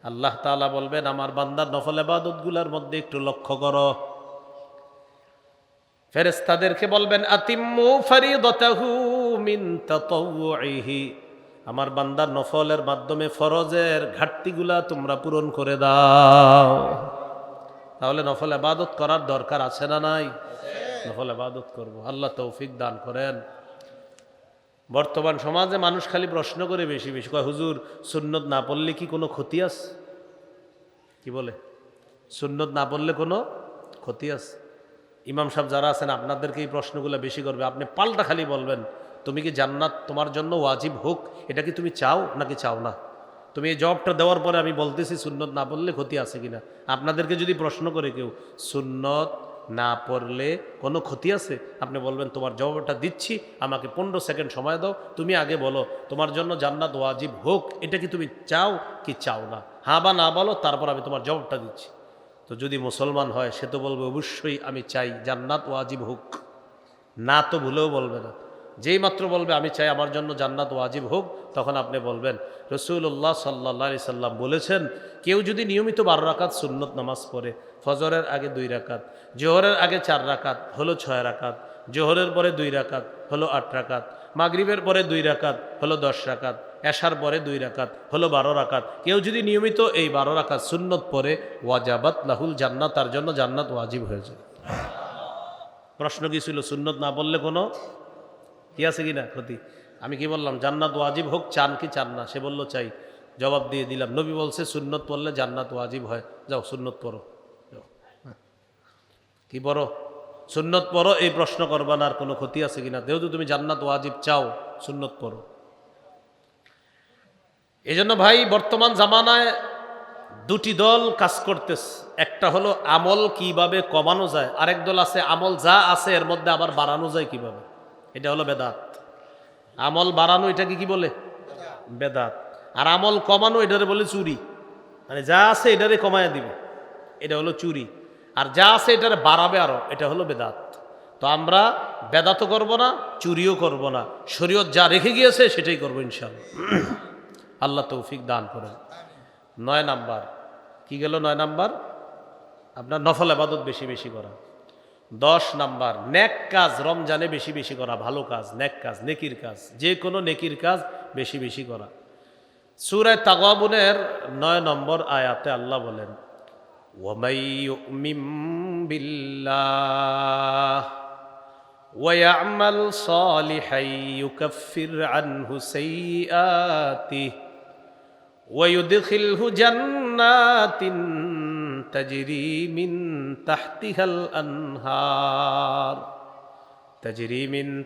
আল্লাহ তাআলা বলবেন, আমার বান্দার নফল ইবাদতগুলোর মধ্যে একটু লক্ষ্য করো। ফেরেশতাদেরকে বলবেন, আতিম্মু ফারিদাতাহু মিন তাতাওউহি, আমার বান্দার নফলের মাধ্যমে ফরজের ঘাটতিগুলা তোমরা পূরণ করে দাও। তাহলে নফল ইবাদত করার দরকার আছে না নাই? নফল ইবাদত করব, আল্লাহ তৌফিক দান করেন। বর্তমান সমাজে মানুষ খালি প্রশ্ন করে বেশি বেশি, কয় হুজুর সুন্নত না পড়লে কি কোনো ক্ষতি আছে? কি বলে, সুন্নত না পড়লে কোনো ক্ষতি আছে? ইমাম সাহেব যারা আছেন আপনাদেরকে এই প্রশ্নগুলো বেশি করবে। আপনি পাল্টা খালি বলবেন, তুমি কি জান্নাত তোমার জন্য ওয়াজিব হোক, এটা কি তুমি চাও নাকি চাও না? তুমি এই জবাবটা দেওয়ার পরে আমি বলতেছি সুন্নত না পড়লে ক্ষতি আছে কিনা। আপনাদেরকে যদি প্রশ্ন করে কেউ সুন্নত না পড়লে কোনো ক্ষতি আছে? আপনি বলবেন তোমার জবাবটা দিচ্ছি, আমাকে 15 সেকেন্ড সময় দাও, তুমি আগে বলো তোমার জন্য জান্নাত ওয়াজিব হোক, এটা কি তুমি চাও কি চাও না? হ্যাঁ বা না বলো, তারপর আমি তোমার জবাবটা দিচ্ছি। তো যদি মুসলমান হয় সে তো বলবে অবশ্যই আমি চাই জান্নাত ওয়াজিব হোক, না তো ভুলেও বলবে না। যেই মাত্র বলবে আমি চাই আমার জন্য জান্নাত ওয়াজিব হোক, তখন আপনি বলবেন রাসূলুল্লাহ সাল্লাল্লাহু আলাইহি সাল্লাম বলেছেন, কেউ যদি নিয়মিত 12 রাকাত সুন্নত নামাজ পড়ে, ফজরের আগে 2 রাকাত, জোহরের আগে 4 রাকাত হলো 6 রাকাত, জোহরের পরে 2 রাকাত হলো 8 রাকাত, মাগরিবের পরে 2 রাকাত হলো 10 রাকাত, এশার পরে 2 রাকাত হলো 12 রাকাত, কেউ যদি নিয়মিত এই 12 রাকাত সুন্নত পড়ে, ওয়াজাবাত লাহুল জান্নাত, তার জন্য জান্নাত ওয়াজিব হয়ে যায়। প্রশ্ন কি ছিল? সুন্নত না বললে কোনো কি আছে কি না ক্ষতি? আমি কি বললাম? জান্নাত ওয়াজিব হোক চান কি চান না? সে বলল চাই, জবাব দিয়ে দিলাম নবী বলছে সুন্নত পড়লে জান্নাত ওয়াজিব হয়, যাও সুন্নত পড়ো, যাও। কি পড়ো? সুন্নত পড়ো, এই প্রশ্ন করবা না আর কোনো ক্ষতি আছে কিনা? যেহেতু তুমি জান্নাত ওয়াজিব চাও, সুন্নত পড়ো। এই জন্য ভাই বর্তমান জামানায় দুটি দল কাজ করতেছে। একটা হলো আমল কিভাবে কমানো যায়, আরেক দল আছে আমল যা আছে এর মধ্যে আবার বাড়ানো যায় কিভাবে, এটা হলো বেদাত। আমল বাড়ানো এটাকে কি বলে? বেদাত। আর আমল কমানো এটারে বলে চুরি, মানে যা আছে এটারে কমায় দিবে, এটা হলো চুরি। আর যা আছে এটারে বাড়াবে আরো, এটা হলো বেদাত। তো আমরা বেদাতও করব না, চুরিও করব না, শরীয়ত যা রেখে গিয়েছে সেটাই করবো ইনশাআল্লাহ। আল্লাহ তৌফিক দান করেন। 9 নাম্বার কি গেল? 9 নাম্বার আপনার নফল ইবাদত বেশি বেশি করা। 10 নাম্বার নেক কাজ রমজানে বেশি বেশি করা, ভালো কাজ, নেক কাজ, নেকির কাজ, যে কোনো নেকির কাজ বেশি বেশি করা। সূরা তাগাবুনের 9 নম্বর আয়াতে আল্লাহ বলেন, ওয়ামাই ইউমিন বিল্লাহ ওয়া ইয়ামাল সালিহান ইউকাফির আনহু সাইয়্যাতিহি ওয়া ইউদখিলহু জান্নাতিন তাজরি মিন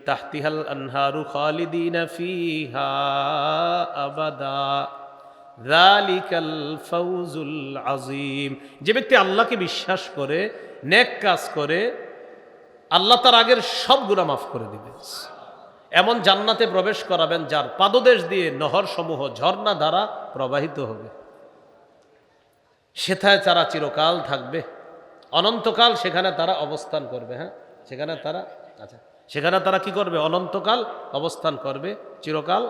তাহতিহাল আনহার খালিদিনা ফিহা আবাদা যালিকাল ফাউজুল আযীম। যে ব্যক্তি আল্লাহকে বিশ্বাস করে নেক কাজ করে, আল্লাহ তার আগের সব গুনাহ মাফ করে দিবেন, এমন জান্নাতে প্রবেশ করাবেন যার পাদদেশ দিয়ে নহর সমূহ ঝর্ণা দ্বারা প্রবাহিত হবে। সেথায় তারা চিরকাল থাকবে, অনন্তকাল সেখানে তারা অবস্থান করবে। হ্যাঁ, সেখানে তারা সেখানে তারা কি করবে? অনন্তকাল অবস্থান করবে, চিরকাল।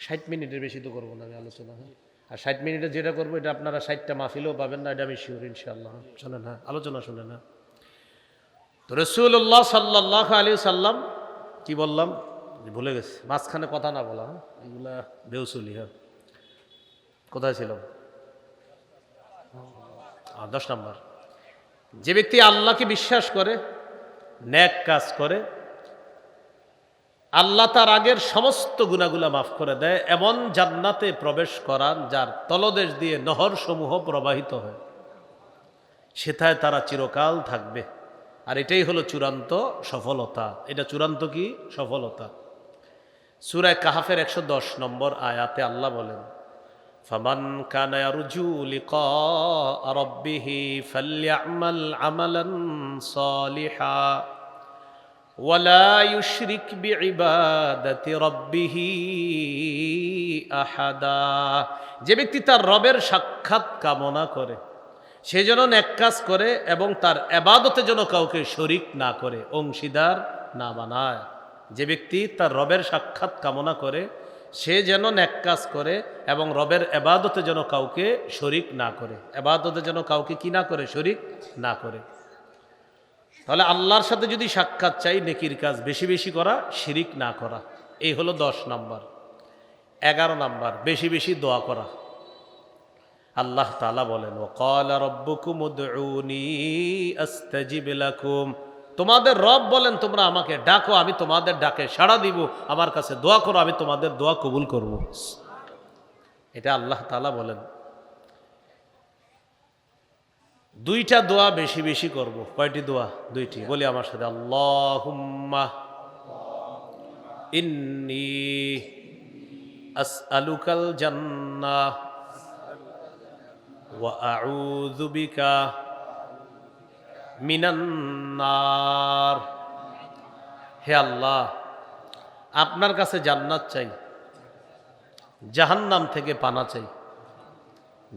ষাট মিনিটের বেশি তো করবো না আমি আলোচনা। হ্যাঁ, আর 60 মিনিটে যেটা করবো এটা আপনারা 60টা মাহফিলেও পাবেন না, এটা আমি শিওর ইনশাআল্লাহ। শোনেন, হ্যাঁ আলোচনা শোনেন। না তো রাসূলুল্লাহ সাল্লাল্লাহু আলাইহি সাল্লাম কি বললাম ভুলে গেছি, মাঝখানে কথা না বলা, হ্যাঁ এগুলা বেউসুলি। হ্যাঁ, কোথায় ছিলাম? 10 নম্বর, যে ব্যক্তি আল্লাহকে বিশ্বাস করে নেক কাজ করে, আল্লাহ তার আগের সমস্ত গুনাহগুলা মাফ করে দেয়, এমন জান্নাতে প্রবেশ করান যার তলদেশ দিয়ে নহর সমূহ প্রবাহিত হয়, সেথায় তারা চিরকাল থাকবে। আর এটাই হলো চূড়ান্ত সফলতা। এটা চূড়ান্ত কি সফলতা? সূরা কাহাফের 110 নম্বর আয়াতে আল্লাহ বলেন, ফামান কানা ইয়ারজু লিকা রাব্বিহি ফালইআমাল আমালান সালিহা ওয়ালা ইউশরিক বিইবাদাতি রাব্বিহি আহাদা। যে ব্যক্তি তার রবের সাক্ষাৎ কামনা করে সে যেন নেক কাজ করে এবং তার ইবাদতে যেন কাউকে শরীক না করে, অংশীদার না বানায়। যে ব্যক্তি তার রবের সাক্ষাৎ কামনা করে সে যেন নেক কাজ করে এবং রবের ইবাদতে যেন কাউকে শরীক না করে, ইবাদতে যেন কাউকে কি না করে? শরীক না করে। তাহলে আল্লাহর সাথে যদি সাক্ষাৎ চাই, নেকির কাজ বেশি বেশি করা, শিরিক না করা। এই হলো 10 নাম্বার। 11 নাম্বার, বেশি বেশি দোয়া করা। আল্লাহ তাআলা বলেন, ওয়াকালা রাব্বুকুম উদউনি আস্তাজিব লাকুম। তোমাদের রব বলেন তোমরা আমাকে ডাকো, আমি তোমাদের ডাকে সাড়া দিব, আমার কাছে দোয়া করো, আমি তোমাদের দোয়া কবুল করব। এটা আল্লাহ তাআলা বলেন। 2টা দোয়া বেশি বেশি করব। কয়টি দোয়া? 2টি। বলি আমার সাথে, আল্লাহুম্মা ইন্নী আসআলুকাল জান্নাহ ওয়া আউযু বিকা মিনান নার। হে আল্লাহ, আপনার কাছে জান্নাত চাই, জাহান্নাম থেকে পানা চাই।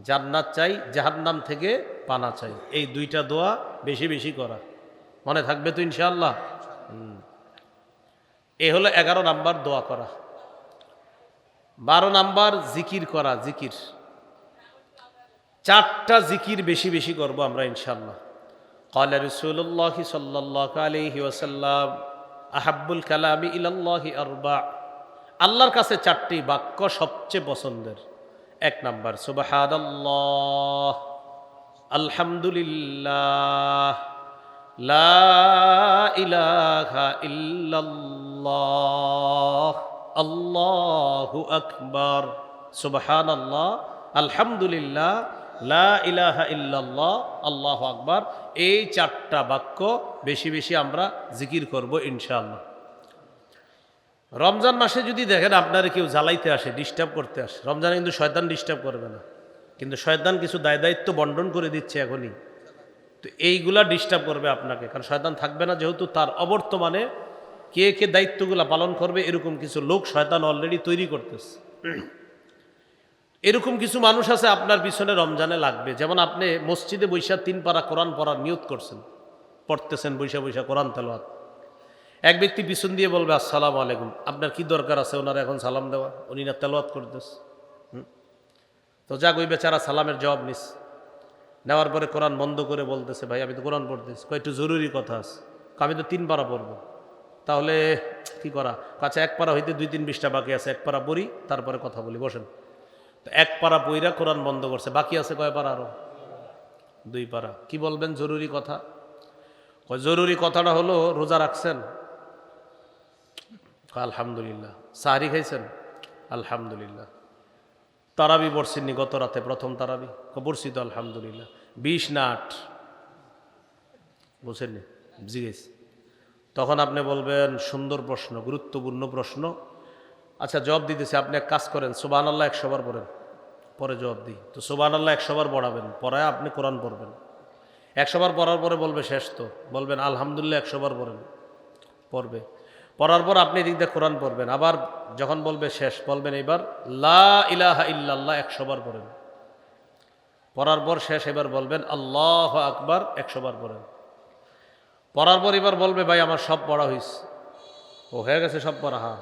জান্নাত চাই, জাহান্নাম থেকে পানা চাই। এই দুইটা দোয়া বেশি বেশি করা, মনে থাকবে তো ইনশাআল্লাহ। এই হলো 11 নাম্বার দোয়া করা। 12 নাম্বার জিকির করা। জিকির 4টা জিকির বেশি বেশি করব আমরা ইনশাআল্লাহ। قال رسول الله صلى الله عليه وسلم أحب الكلام إلى الله أربع। আল্লাহর কাছে 4টি বাক্য সবচেয়ে পছন্দের। 1 নাম্বার সুবহানাল্লাহ, আলহামদুলিল্লাহ, লা ইলাহা ইল্লাল্লাহ, আল্লাহু আকবার। সুবহানাল্লাহ, আলহামদুলিল্লাহ, লা ইলাহা ইল্লাল্লাহ, আল্লাহু আকবার। এই 4টা বাক্য বেশি বেশি আমরা জিকির করব ইনশাআল্লাহ। রমজান মাসে যদি দেখেন আপনারা কেউ জ্বালাইতে আসে, ডিস্টার্ব করতে আসে, রমজানে কিন্তু শয়তান ডিস্টার্ব করবে না, কিন্তু শয়তান কিছু দায় দায়িত্ব বন্টন করে দিচ্ছে এখনই, তো এইগুলা ডিস্টার্ব করবে আপনাকে, কারণ শয়তান থাকবে না, যেহেতু তার অবর্তমানে কে কে দায়িত্বগুলা পালন করবে এরকম কিছু লোক শয়তান অলরেডি তৈরি করতেছে। এরকম কিছু মানুষ আছে আপনার পিছনে রমজানে লাগবে। যেমন আপনি মসজিদে বৈশা 3 পারা কোরআন পড়ার নিয়ত করছেন, পড়তেছেন বৈশা বৈশা কোরআন তেলাওয়াত। এক ব্যক্তি পিছন দিয়ে বলবে আসসালামু আলাইকুম, আপনার কি দরকার আছে ওনারা এখন সালাম দেওয়া, উনি না তেলাওয়াত করতেছে। তো যাক, ওই বেচারা সালামের জবাব নিস, নেওয়ার পরে কোরআন বন্ধ করে বলতেছে ভাই আমি তো কোরআন পড়তেছি, একটু জরুরি কথা আছে, আমি তো 3 পারা পড়বো, তাহলে কি করা? আচ্ছা 1 পারা হইতে 2-3 পৃষ্ঠা বাকি আছে, 1 পারা পড়ি তারপরে কথা বলি, বসেন। তো 1 পারা পইরা কোরআন বন্ধ করছে, বাকি আছে কয় পারা? আরো 2 পারা। কি বলবেন জরুরি কথা? জরুরি কথাটা হলো রোজা রাখছেন? আলহামদুলিল্লাহ। সাহরি খাইছেন? আলহামদুলিল্লাহ। তারাবি পড়ছেননি গত রাতে? প্রথম তারাবি পড়ছি তো আলহামদুলিল্লাহ। 20 না 8? বুঝছেননি? জিজ্ঞেস। তখন আপনি বলবেন সুন্দর প্রশ্ন, গুরুত্বপূর্ণ প্রশ্ন। আচ্ছা জবাব দিতেছি, আপনি এক কাজ করেন, সুবহানাল্লাহ 100 বার পড়েন, পরে জবাব দিই। তো সুবহানাল্লাহ 100 বার পড়াবেন, পড়ায় আপনি কোরআন পড়বেন। 100 বার পড়ার পরে বলবে শেষ, তো বলবেন আলহামদুলিল্লাহ 100 বার পড়েন, পড়বে। পড়ার পর আপনি এদিক দিয়ে কোরআন পড়বেন, আবার যখন বলবে শেষ বলবেন এবার লা ইলাহা ইল্লাল্লাহ 100 বার পড়েন। পড়ার পর শেষ এবার বলবেন আল্লাহু আকবার 100 বার পড়েন। পড়ার পর এবার বলবে ভাই আমার সব পড়া হয়েছে। ও হয়ে গেছে সব পড়া? হ্যাঁ।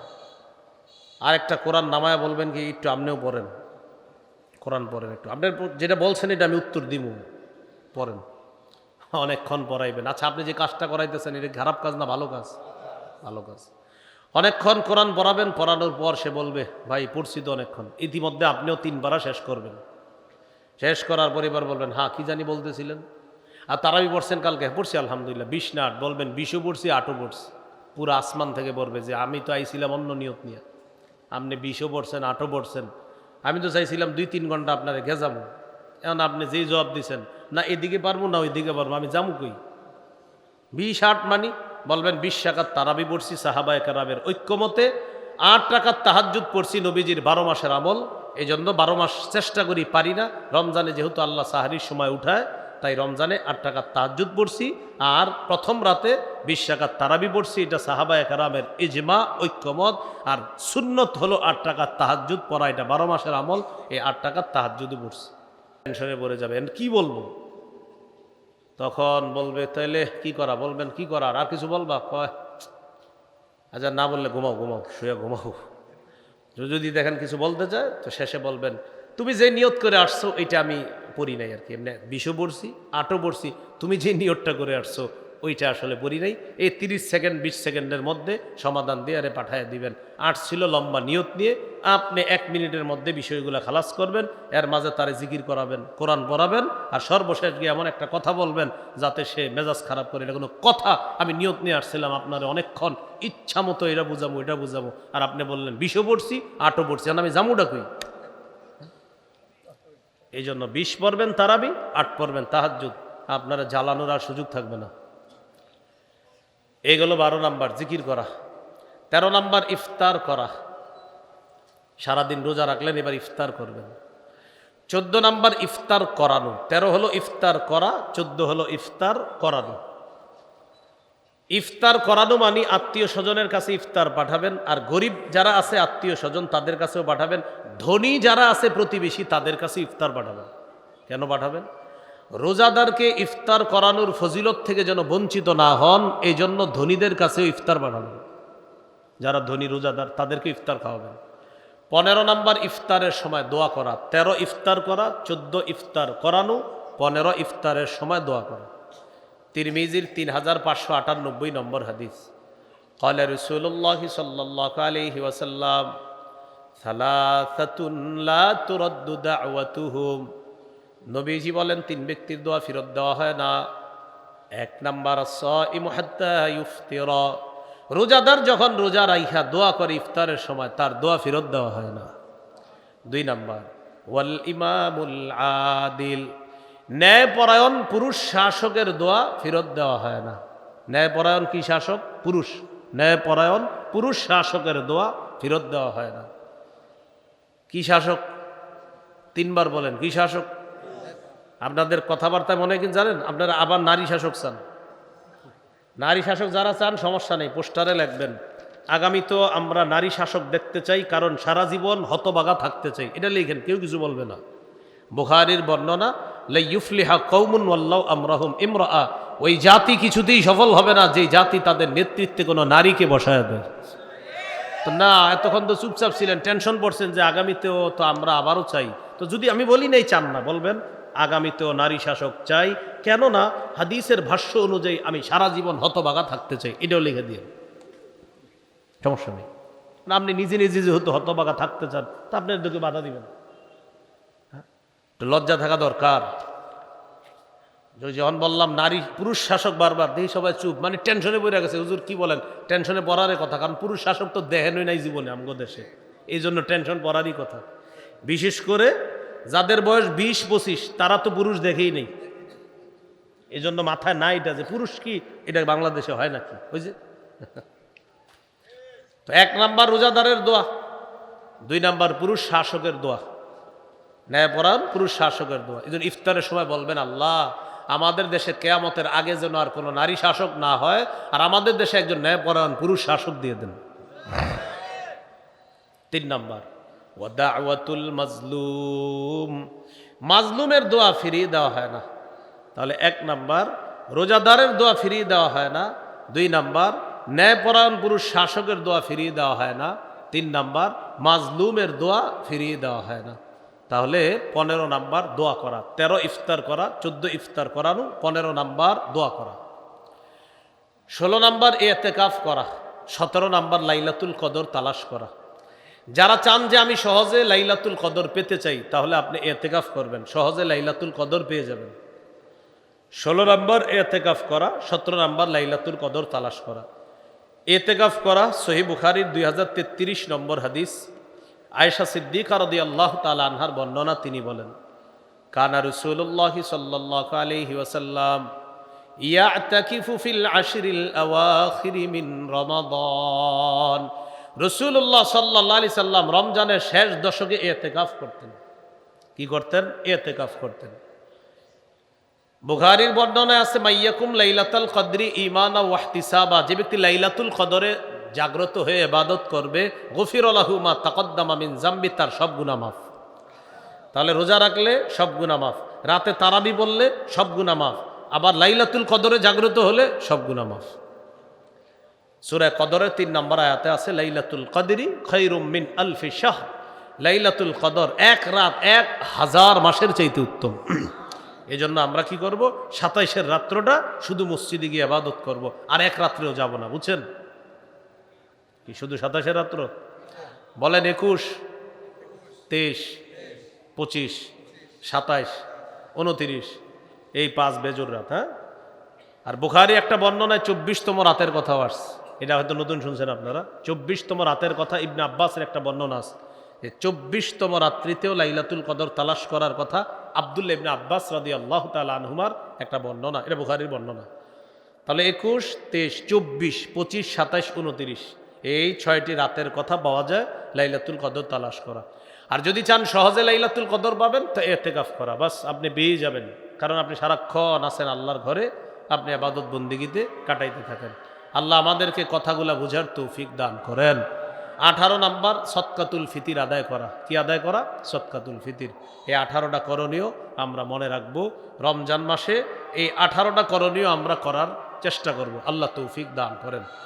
আরেকটা কোরআন নামায়া বলবেন কি একটু আপনিও পড়েন, কোরআন পড়েন একটু, আপনার যেটা বলছেন এটা আমি উত্তর দিব, পড়েন। অনেকক্ষণ পড়াইবেন। আচ্ছা আপনি যে কাজটা করাইতেছেন এটা খারাপ কাজ না ভালো কাজ? ভালো কাজ। অনেকক্ষণ কোরআন পড়াবেন, পড়ানোর পর সে বলবে ভাই পড়ছি তো অনেকক্ষণ, ইতিমধ্যে আপনিও 3 পারা শেষ করবেন। শেষ করার পর এবার বলবেন হ্যাঁ কি জানি বলতেছিলেন। আর তারাবি পড়ছেন কালকে? পড়ছি আলহামদুলিল্লাহ। 20 না 8? বলবেন 20ও পড়ছি 8ও পড়ছি। পুরো আসমান থেকে পড়বে যে আমি তো আইছিলাম অন্য নিয়ত নিয়ে, আপনি 20ও পড়ছেন 8ও পড়ছেন, আমি তো চাইছিলাম 2-3 ঘন্টা আপনারে গেজামো, এখন আপনি যেই জবাব দিচ্ছেন না এদিকে পারবো না ওইদিকে পারবো, আমি যাবো কই? 20-8 মানি? বলবেন 20 রাকাত তারাবি পড়ছি সাহাবায়ে কেরামের ঐক্যমতে, 8 রাকাত তাহাজ্জুদ পড়ছি নবীজির 12 মাসের আমল। এই জন্য 12 মাস চেষ্টা করি, পারি না। রমজানে যেহেতু আল্লাহ সাহারির সময় উঠায়, তাই রমজানে 8 রাকাত তাহাজ্জুদ পড়ছি, আর প্রথম রাতে 20 রাকাত তারাবি পড়ছি। এটা সাহাবায়ে কেরামের ইজমা, ঐক্যমত। আর সুন্নত হলো 8 রাকাত তাহাজ্জুদ পড়া, এটা 12 মাসের আমল। এই 8 রাকাত তাহাজ্জুদই পড়ছি। টেনশনে পড়ে যাবেন, কি বলবো? তখন বলবে তাইলে কি করা? বলবেন কি করার, আর কিছু বলবা? কয় আচ্ছা না বললে ঘুমাও, ঘুমাও, শুয়ে ঘুমাও। যদি দেখেন কিছু বলতে চায় তো শেষে বলবেন তুমি যে নিয়ত করে আসছো এটা আমি পড়ি নাই আর কি, এমনি 20ও পড়ছি 8ও পড়ছি, তুমি যে নিয়তটা করে আসছো ওইটা আসলে পড়ি নাই। এই 30 সেকেন্ড 20 সেকেন্ডের মধ্যে সমাধান দিয়ে আরে পাঠায় দিবেন। 8 ছিল লম্বা নিয়ত নিয়ে, আপনি 1 মিনিটের মধ্যে বিষয়গুলো খালাস করবেন। এর মাঝে তারে জিকির করাবেন, কোরআন পড়াবেন, আর সর্বশেষ গিয়ে এমন একটা কথা বলবেন যাতে সে মেজাজ খারাপ করে, এটা কোনো কথা? আমি নিয়ত নিয়ে আসছিলাম আপনারে অনেকক্ষণ, ইচ্ছা মতো এটা বুঝাবো এটা বুঝাবো, আর আপনি বললেন 20ও পড়ছি 8ও পড়ছি, আর আমি জামুটা কই? এই জন্য 20 পড়বেন তারাবি, 8 পড়বেন তাহাজ্জুদ, আপনারা জ্বালানোর আর সুযোগ থাকবে না। এইগুলো 12 নাম্বার জিকির করা। 13 নাম্বার ইফতার করা। সারাদিন রোজা রাখলেন, এবার ইফতার করবেন। 14 নাম্বার ইফতার করানো। 13 হলো ইফতার করা, 14 হলো ইফতার করানো। ইফতার করানো মানে আত্মীয় স্বজনের কাছে ইফতার পাঠাবেন, আর গরিব যারা আছে আত্মীয় স্বজন তাদের কাছেও পাঠাবেন। ধনী যারা আছে প্রতিবেশী তাদের কাছে ইফতার পাঠাবেন। কেন পাঠাবেন? রোজাদারকে ইফতার করানোর ফজিলত থেকে যেন বঞ্চিত না হন, এই জন্য ধনীদের কাছেও ইফতার পাঠাবেন। যারা ধনী রোজাদার তাদেরকে ইফতার খাওয়াবেন। 15 নাম্বার ইফতারের সময় দোয়া করা। 13 ইফতার করা, 14 ইফতার করানো, 15 ইফতারের সময় দোয়া করা। তিরমিজির 3598 নম্বর হাদিস। ক্বালা রাসূলুল্লাহ সাল্লাল্লাহু আলাইহি ওয়াসাল্লাম সালাসাতুন লা তুরাদ্দু দাওয়াতুহুম। নবীজি বলেন 3 ব্যক্তির দোয়া ফেরত দেওয়া হয় না। 1 নাম্বার আস-সাইমু হাত্তা ইফতিরা। রোজাদার যখন রোজা রাইখা দোয়া করে ইফতারের সময় তার দোয়া ফেরত দেওয়া হয় না। 2 নাম্বার ওয়াল ইমামুল আদিল। ন্যায়পরায়ণ পুরুষ শাসকের দোয়া ফেরত দেওয়া হয় না। ন্যায়পরায়ণ কি শাসক? পুরুষ। ন্যায়পরায়ণ পুরুষ শাসকের দোয়া ফেরত দেওয়া হয় না। কি শাসক? 3 বার বলেন, কি শাসক? আপনাদের কথাবার্তায় মনে কিন্তু জানেন আপনারা আবার নারী শাসক চান। নারী শাসক যারা চান সমস্যা নেই, পোস্টারে লিখবেন আগামী তো আমরা নারী শাসক দেখতে চাই, কারণ সারা জীবন হতবাগা থাকতে চাই, এটা লিখেন, কেউ কিছু বলবে না। বুখারীর বর্ণনা, লা ইউফলিহা কওমুন ওয়াল্লাহু আমরাহুম ইমরাআ। ওই জাতি কিছুতেই সফল হবে না যে জাতি তাদের নেতৃত্বে কোনো নারীকে বসায় দেয়। তো না, এতক্ষণ তো চুপচাপ ছিলেন, টেনশন পড়ছেন যে আগামীতেও তো আমরা আবারও চাই। তো যদি আমি বলি নেই চান না, বলবেন আগামীতেও নারী শাসক চাই, কেননা হাদিসের ভাষ্য অনুযায়ী আমি সারা জীবন হতবাগা থাকতে চাই, এটাও লিখে দিয়ে, সমস্যা নেই। না, আপনি নিজে নিজে যেহেতু হতবাগা থাকতে চান তা আপনার দিকে বাধা দিবেন। লজ্জা থাকা দরকার। যখন বললাম নারী পুরুষ শাসক বারবার, দেখি সবাই চুপ, মানে টেনশনে পড়ে গেছে। হুজুর কি বলেন? টেনশনে পড়ারই কথা, কারণ পুরুষ শাসক তো দেখেনই নাই জীবনে আমগো দেশে, এই জন্য টেনশন পড়ারই কথা। বিশেষ করে যাদের বয়স 20-25 তারা তো পুরুষ দেখেই নেই, এই জন্য মাথায় না এটা যে পুরুষ কি, এটা বাংলাদেশে হয় নাকি, ওই যে। তো 1 নাম্বার রোজাদারের দোয়া, 2 নাম্বার পুরুষ শাসকের দোয়া, ন্যায়পরায়ণ পুরুষ শাসকের দোয়া। এই জন্য ইফতারের সময় বলবেন, আল্লাহ আমাদের দেশে কেয়ামতের আগে যেন আর কোনো নারী শাসক না হয়, আর আমাদের দেশে একজন ন্যায়পরায়ণ পুরুষ শাসক দিয়ে দেন। 3 নাম্বার ওয়া দাওয়াতুল মাজলুম। মাজলুমের দোয়া ফিরিয়ে দেওয়া হয় না। তাহলে 1 নাম্বার রোজাদারের দোয়া ফিরিয়ে দেওয়া হয় না, 2 নাম্বার ন্যায়পরায়ণ পুরুষ শাসকের দোয়া ফিরিয়ে দেওয়া হয় না, 3 নাম্বার মাজলুমের দোয়া ফিরিয়ে দেওয়া হয় না। তাহলে 15 নাম্বার দোয়া করা, 13 ইফতার করা, 14 ইফতার করানো, 15 নাম্বার দোয়া করা, 16 নাম্বার ইতিকাফ করা, 17 নাম্বার লাইলাতুল কদর তালাশ করা। যারা চান যে আমি সহজে লাইলাতুল কদর পেতে চাই, তাহলে আপনি ইতিকাফ করবেন, সহজে লাইলাতুল কদর পেয়ে যাবেন। 16 নাম্বার ইতিকাফ করা, 17 নাম্বার লাইলাতুল কদর তালাশ করা। ইতিকাফ করা সহিহ বুখারীর 2033 নম্বর হাদিস। আয়েশা সিদ্দিকা রাদিয়াল্লাহু তাআলা আনহার বর্ণনা, তিনি বলেন, কানা রাসূলুল্লাহ সাল্লাল্লাহু আলাইহি ওয়াসাল্লাম ইয়াতাকিফু ফিল আশরিল আওয়াখির মিন রমাদান। রাসূলুল্লাহ সাল্লাল্লাহু আলাইহি সাল্লাম রমজানের শেষ দশকে ইতিকাফ করতেন। কি করতেন? ইতিকাফ করতেন। বুখারীর বর্ণনায় আছে, মাইয়াকুম লাইলাতুল কদরি ঈমানা ওয়া ইহতিসাবা। যে ব্যক্তি লাইলাতুল কদরে জাগ্রত হয়ে ইবাদত করবে, গফিরা লাহু মা তাকদ্দামা মিন যামবি, তার সব গুনাহ মাফ। তাহলে রোজা রাখলে সব গুনাহ মাফ, রাতে তারাবি বললে সব গুনাহ মাফ, আবার লাইলাতুল কদরে জাগ্রত হলে সব গুনাহ মাফ। সূরা কদরের 3 নম্বর আয়াতে আছে, লাইলাতুল কদরি খায়রুম মিন আলফি শাহর। লাইলাতুল কদর 1 রাত 1000 মাসের চাইতে উত্তম। এই জন্য আমরা কি করব? 27-এর রাত্রটা শুধু মসজিদে গিয়ে ইবাদত করব, আর 1 রাত্রেও যাব না, বুঝছেন? কি শুধু 27-এর রাত্র? বলেন 21, 23, 25, 27, 29, এই 5 বেজোর রাত। হ্যাঁ, আর বুখারী একটা বর্ণনায় 24তম রাতের কথাও আসছে, এটা হয়তো নতুন শুনছেন আপনারা। 24তম রাতের কথা ইবনে আব্বাসের একটা বর্ণনা আছে, যে 24তম রাত্রিতেও লাইলাতুল কদর তালাশ করার কথা আব্দুল্লাহ ইবনে আব্বাস রাদিয়াল্লাহু তাআলা আনহুমার একটা বর্ণনা, এটা বুখারীর বর্ণনা। তাহলে 21, 23, 24, 25, 27, 29 এই 6টি রাতের কথা পাওয়া যায় লাইলাতুল কদর তালাশ করা। আর যদি চান সহজে লাইলাতুল কদর পাবেন তো ইতিকাফ করা, বাস আপনি পেয়ে যাবেন। কারণ আপনি সারাক্ষণ আছেন আল্লাহর ঘরে, আপনি ইবাদত বন্দেগীতে কাটাইতে থাকেন। আল্লাহ আমাদেরকে কথাগুলা বুঝার তৌফিক দান করেন। 18 নাম্বার সদকাতুল ফিতির আদায় করা। কি আদায় করা? সদকাতুল ফিতির। এই 18টা করণীয় আমরা মনে রাখবো। রমজান মাসে এই 18টা করণীয় আমরা করার চেষ্টা করব। আল্লাহ তৌফিক দান করেন।